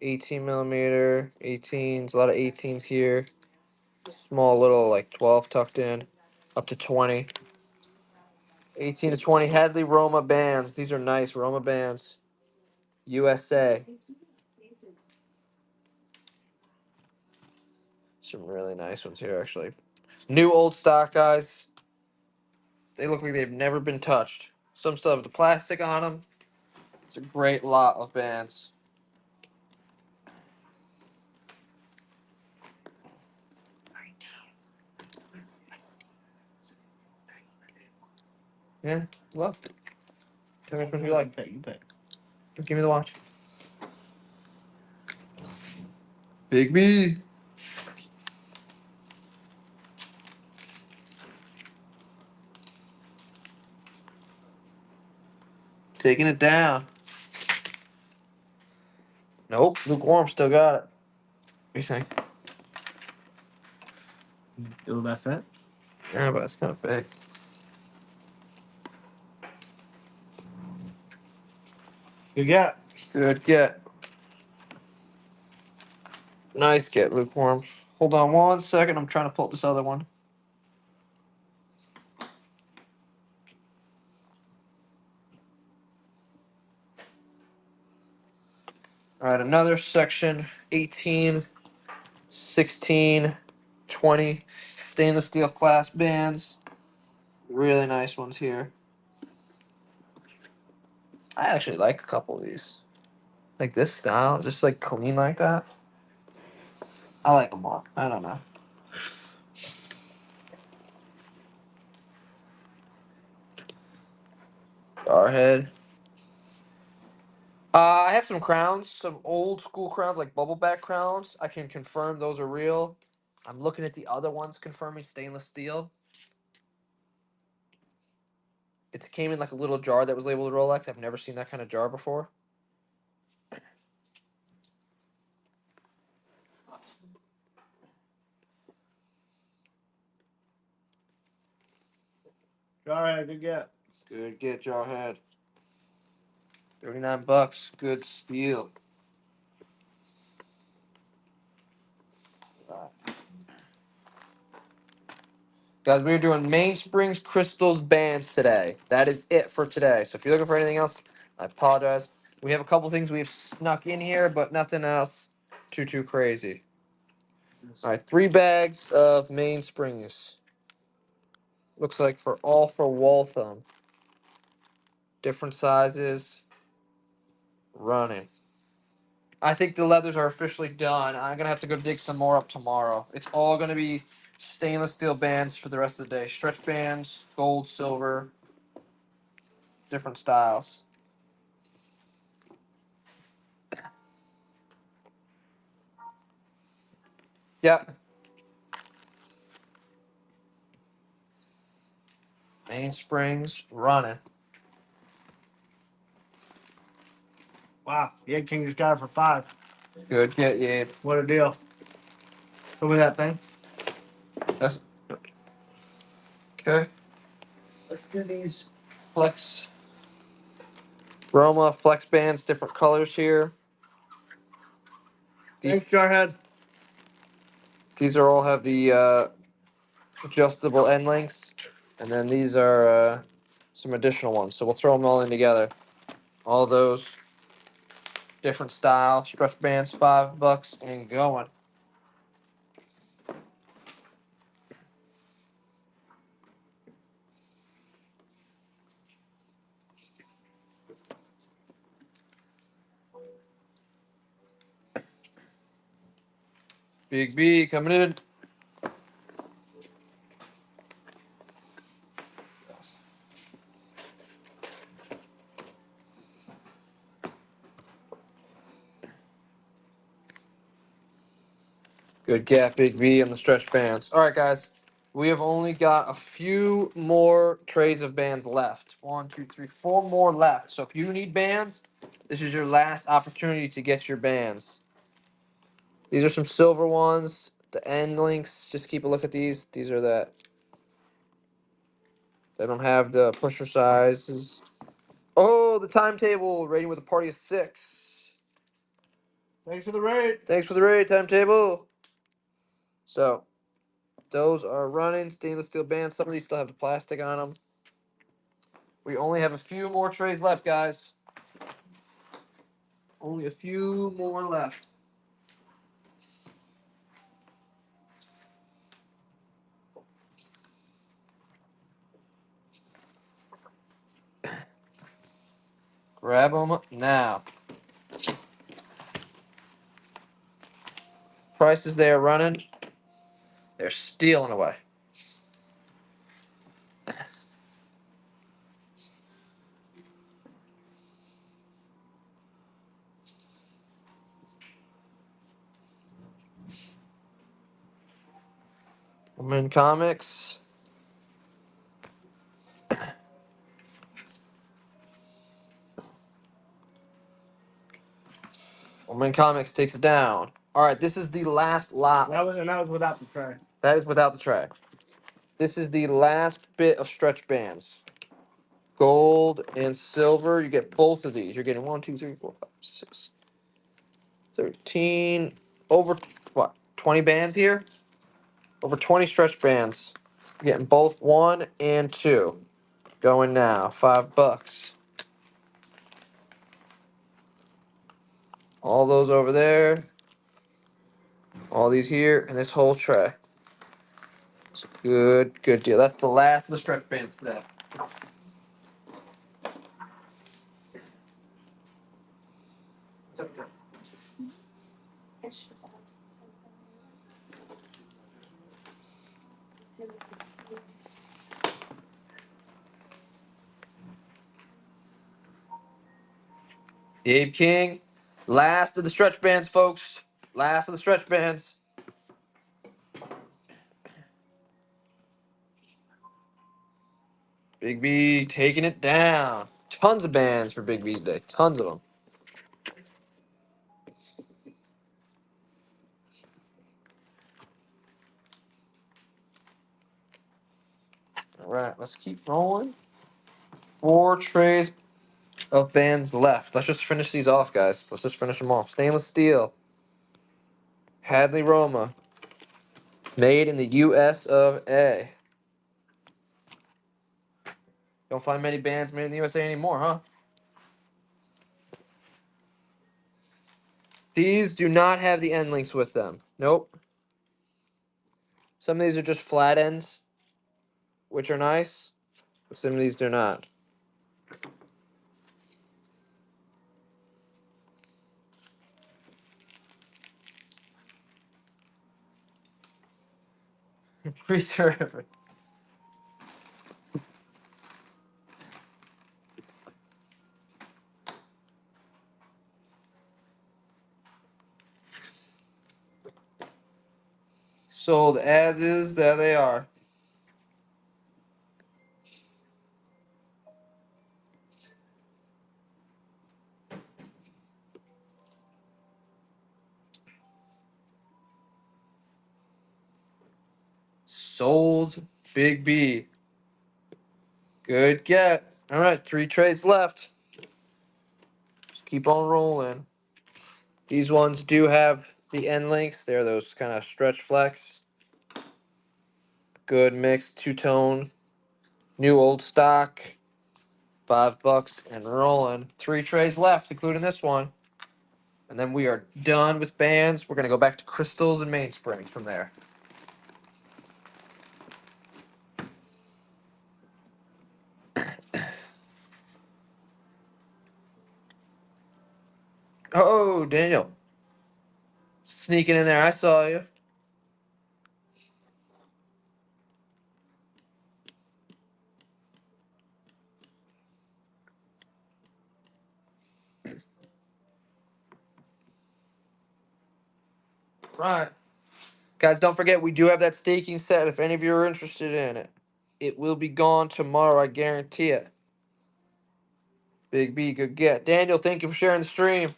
Speaker 1: 18 millimeter, 18s, a lot of 18s here. Small little like 12 tucked in, up to 20. 18 to 20 Hadley Roma bands. These are nice Roma bands. USA. Some really nice ones here, actually. New old stock, guys. They look like they've never been touched. Some still have the plastic on them. It's a great lot of bands. Yeah, love. Tell me which one you like.
Speaker 2: You pick.
Speaker 1: Give me the watch. Big B. Taking it down. Nope, lukewarm still got it. What do you think?
Speaker 2: Do that fit?
Speaker 1: Yeah, but it's kind of big.
Speaker 2: Good get.
Speaker 1: Good get. Nice get, lukewarm. Hold on 1 second. I'm trying to pull up this other one. All right, another section. 18, 16, 20. Stainless steel clasp bands. Really nice ones here. I actually like a couple of these. Like this style, just like clean like that. I like them all. I don't know. Jarhead. I have some crowns, some old school crowns, like bubble back crowns. I can confirm those are real. I'm looking at the other ones confirming stainless steel. It came in like a little jar that was labeled Rolex. I've never seen that kind of jar before.
Speaker 2: All right, good get.
Speaker 1: Good get, Jarhead. $39. Good steal. Guys, we're doing Mainsprings Crystals bands today. That is it for today. So if you're looking for anything else, I apologize. We have a couple things we've snuck in here, but nothing else too crazy. All right, 3 bags of Mainsprings. Looks like for Waltham. Different sizes. Running. I think the leathers are officially done. I'm going to have to go dig some more up tomorrow. It's all going to be stainless steel bands for the rest of the day. Stretch bands, gold, silver, different styles. Yep. Mainsprings running.
Speaker 2: Wow, the Egg King just got it for 5.
Speaker 1: Good get, yeah.
Speaker 2: What a deal. Look at that thing.
Speaker 1: That's okay.
Speaker 2: Let's do these.
Speaker 1: Flex. Roma flex bands, different colors here.
Speaker 2: Thanks, Jarhead.
Speaker 1: These are all have the adjustable end links, and then these are some additional ones. So we'll throw them all in together. All those different style stretch bands, $5 and going. Big B coming in. Good gap, Big B on the stretch bands. All right, guys. We have only got a few more trays of bands left. 1, 2, 3, 4 more left. So if you need bands, this is your last opportunity to get your bands. These are some silver ones. The end links, just keep a look at these. These are that. They don't have the pusher sizes. Oh, the timetable rating with a party of 6.
Speaker 2: Thanks for the raid.
Speaker 1: Thanks for the raid, timetable. So those are running stainless steel bands. Some of these still have the plastic on them. We only have a few more trays left, guys. Only a few more left. Grab them now. Prices they are running. They're stealing away. Woman Comics. Woman Comics takes it down. All right, this is the last lot.
Speaker 2: That was without the tray.
Speaker 1: That is without the tray. This is the last bit of stretch bands. Gold and silver. You get both of these. You're getting 1, 2, 3, 4, 5, 6, 13. Over what? 20 bands here? Over 20 stretch bands. You're getting both 1 and 2. Going now. $5. All those over there. All these here. And this whole tray. Good deal. That's the last of the stretch bands today. The Abe King. Last of the stretch bands, folks. Last of the stretch bands. Big B taking it down. Tons of bands for Big B today. Tons of them. All right, let's keep rolling. 4 trays of bands left. Let's just finish these off, guys. Let's just finish them off. Stainless steel. Hadley Roma. Made in the US of A. Don't find many bands made in the USA anymore, huh? These do not have the end links with them. Nope. Some of these are just flat ends, which are nice, but some of these do not. Pretty terrific. Sold as is. There they are. Sold. Big B. Good get. All right, 3 trays left. Just keep on rolling. These ones do have the end links. They're those kind of stretch flex. Good mix, 2-tone. New old stock. $5 and rolling. 3 trays left, including this one. And then we are done with bands. We're going to go back to crystals and Mainsprings from there. Oh, Daniel. Sneaking in there. I saw you. Right. Guys, don't forget, we do have that staking set if any of you are interested in it. It will be gone tomorrow, I guarantee it. Big B, good get. Daniel, thank you for sharing the stream.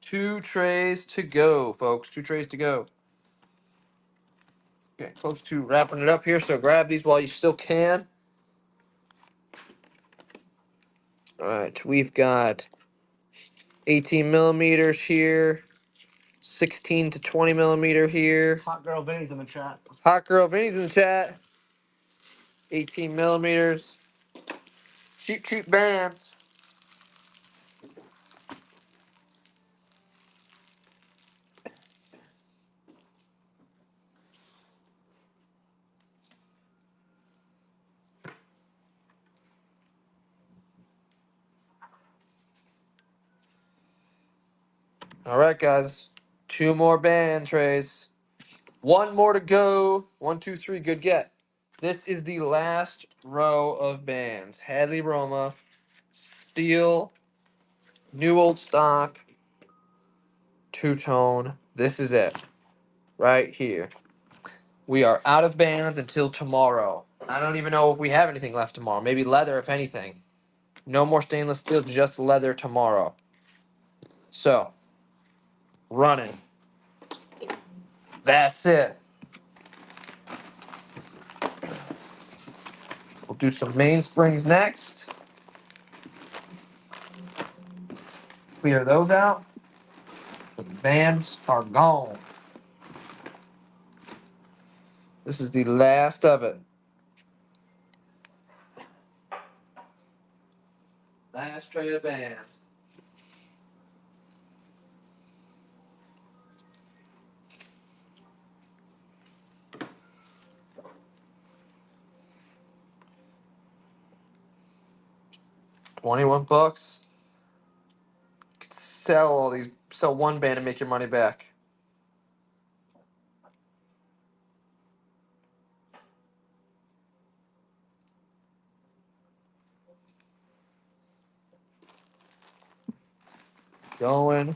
Speaker 1: Two trays to go, folks. 2 trays to go. Getting close to wrapping it up here, so grab these while you still can. All right, we've got 18 millimeters here, 16 to 20 millimeter here.
Speaker 2: Hot girl Vinny's in the chat.
Speaker 1: Hot girl Vinny's in the chat. 18 millimeters. Cheap bands. All right, guys. 2 more band trays. 1 more to go. 1, 2, 3. Good get. This is the last row of bands. Hadley Roma, Steel, New Old Stock, Two-Tone. This is it. Right here. We are out of bands until tomorrow. I don't even know if we have anything left tomorrow. Maybe leather, if anything. No more stainless steel, just leather tomorrow. So, running. That's it. We'll do some mainsprings next. Clear those out. The bands are gone. This is the last of it. Last tray of bands. $21. You could sell all these. Sell one band and make your money back. Going.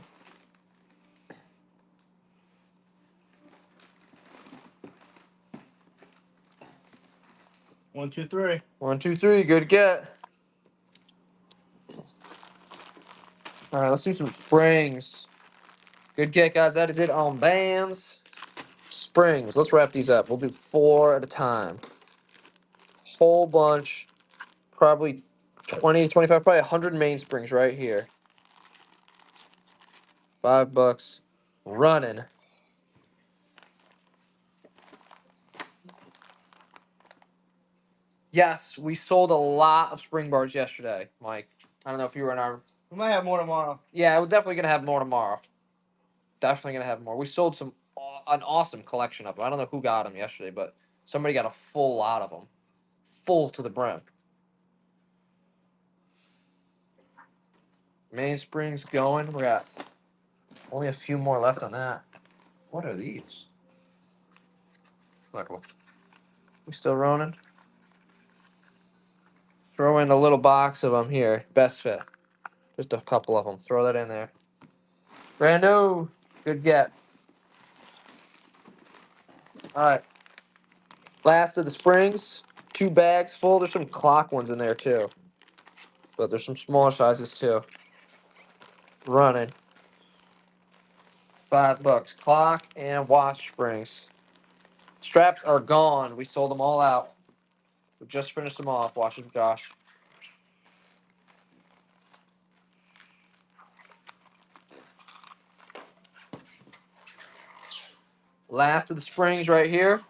Speaker 2: 1, 2, 3.
Speaker 1: 1, 2, 3. Good get. All right, let's do some springs. Good get, guys. That is it on bands. Springs. Let's wrap these up. We'll do 4 at a time. Whole bunch. Probably 20, 25, probably 100 mainsprings right here. $5. Running. Yes, we sold a lot of spring bars yesterday, Mike. I don't know if you were in our.
Speaker 2: We might have more tomorrow.
Speaker 1: Yeah, we're definitely gonna have more tomorrow. Definitely gonna have more. We sold an awesome collection of them. I don't know who got them yesterday, but somebody got a full lot of them, full to the brim. Mainsprings going. We got only a few more left on that. What are these? Look, we still running. Throw in a little box of them here. Best fit. Just a couple of them. Throw that in there. Brand new. Good get. All right. Last of the springs. 2 bags full. There's some clock ones in there too. But there's some smaller sizes too. Running. $5. Clock and watch springs. Straps are gone. We sold them all out. We just finished them off. Watch them, Josh. Last of the springs right here.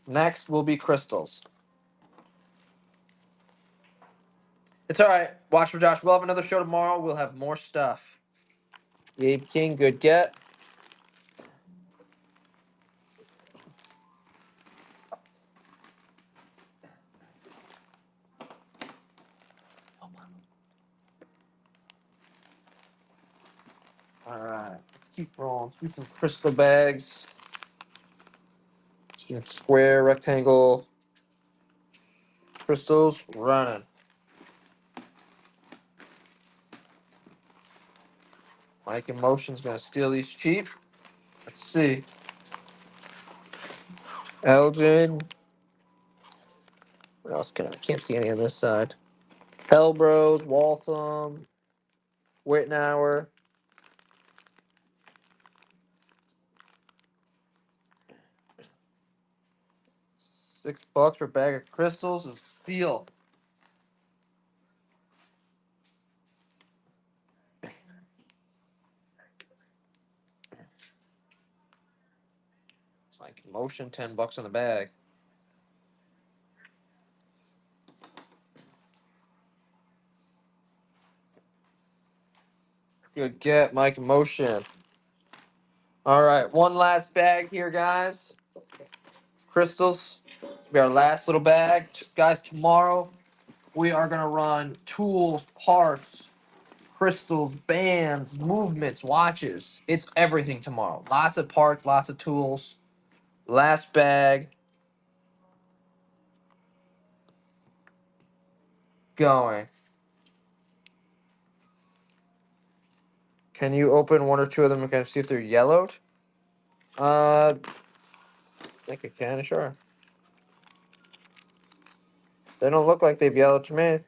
Speaker 1: Next will be crystals. It's all right. Watch for Josh. We'll have another show tomorrow. We'll have more stuff. Gabe King, good get. All right. Let's keep rolling. Let's do some crystal bags. Some square, rectangle crystals. Running. Mike Emotion's going to steal these cheap. Let's see. Elgin. What else can I can't see any on this side. Hellbros, Waltham, Wittenauer. $6 for a bag of crystals is steal. It's like motion, $10 on the bag. Good get, Mike Motion. All right, one last bag here, guys. Crystals. This will be our last little bag. Guys, tomorrow we are going to run tools, parts, crystals, bands, movements, watches. It's everything tomorrow. Lots of parts, lots of tools. Last bag. Going. Can you open one or two of them and kind of see if they're yellowed? I think I can, sure. They don't look like they've yellowed to me.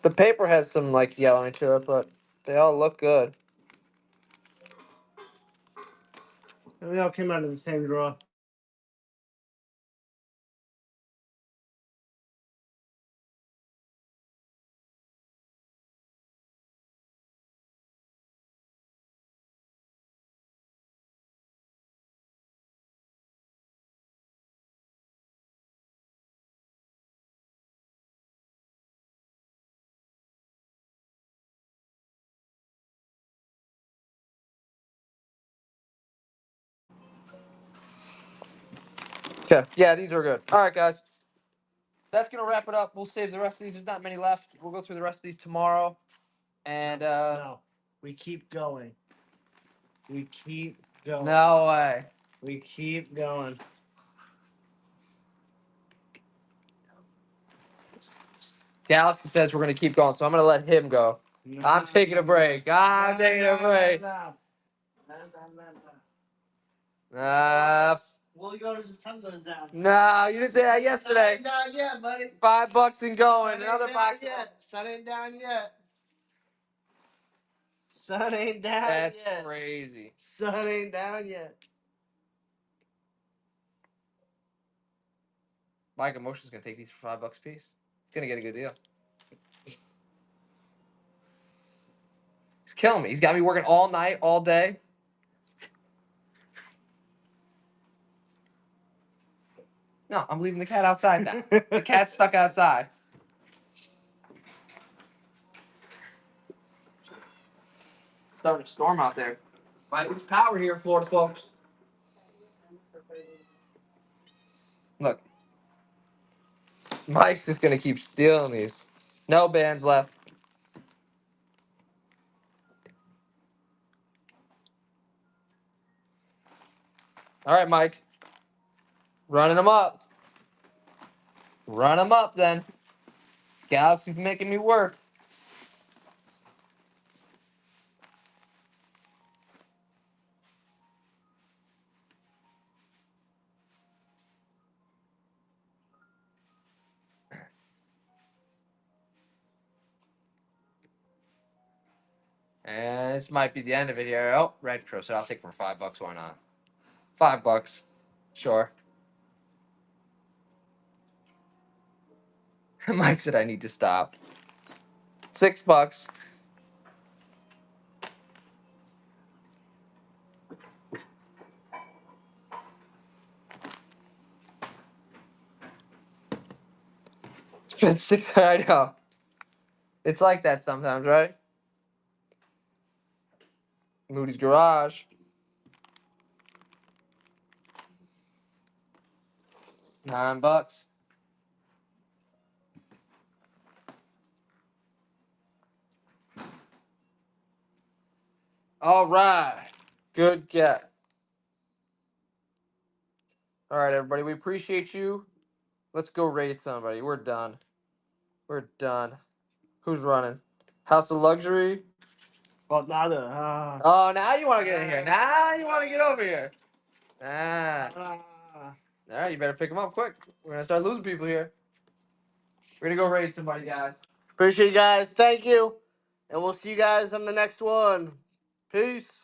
Speaker 1: The paper has some like yellowing to it, but they all look good.
Speaker 2: And they all came out of the same drawer.
Speaker 1: Okay, yeah, these are good. All right, guys. That's gonna wrap it up. We'll save the rest of these. There's not many left. We'll go through the rest of these tomorrow. And
Speaker 2: No, we keep going. We keep going.
Speaker 1: no way.
Speaker 2: We keep going.
Speaker 1: Galaxy says we're gonna keep going, so I'm gonna let him go.
Speaker 2: No,
Speaker 1: I'm taking a break. I'm taking a break.
Speaker 2: No. We'll go to the sun goes down.
Speaker 1: No, you didn't say that yesterday.
Speaker 2: Sun ain't down yet, buddy.
Speaker 1: $5 and going.
Speaker 2: Sun
Speaker 1: Another
Speaker 2: ain't
Speaker 1: box.
Speaker 2: down yet. Sun ain't down yet. Sun ain't down
Speaker 1: That's
Speaker 2: yet.
Speaker 1: crazy.
Speaker 2: Sun ain't down yet.
Speaker 1: Mike Emotion's gonna take these for $5 a piece. He's gonna get a good deal. He's killing me. He's got me working all night, all day. No, I'm leaving the cat outside now. The cat's stuck outside. It's starting to storm out there. Might lose power here in Florida, folks. Look. Mike's just gonna keep stealing these. No bands left. All right, Mike. Running them up. Run them up then. Galaxy's making me work. And this might be the end of it here. Oh, Red Crow said I'll take it for $5. Why not? $5. Sure. Mike said I need to stop. $6. It's been six. I know. It's like that sometimes, right? Moody's Garage. $9. All right. Good get. All right, everybody. We appreciate you. Let's go raid somebody. We're done. We're done. Who's running? House of Luxury.
Speaker 2: Well, nada.
Speaker 1: Oh, now you want to get in here. Now you want to get over here. Ah. All right, you better pick them up quick. We're going to start losing people here. We're going to go raid somebody, guys.
Speaker 2: Appreciate you guys. Thank you. And we'll see you guys on the next one. Peace.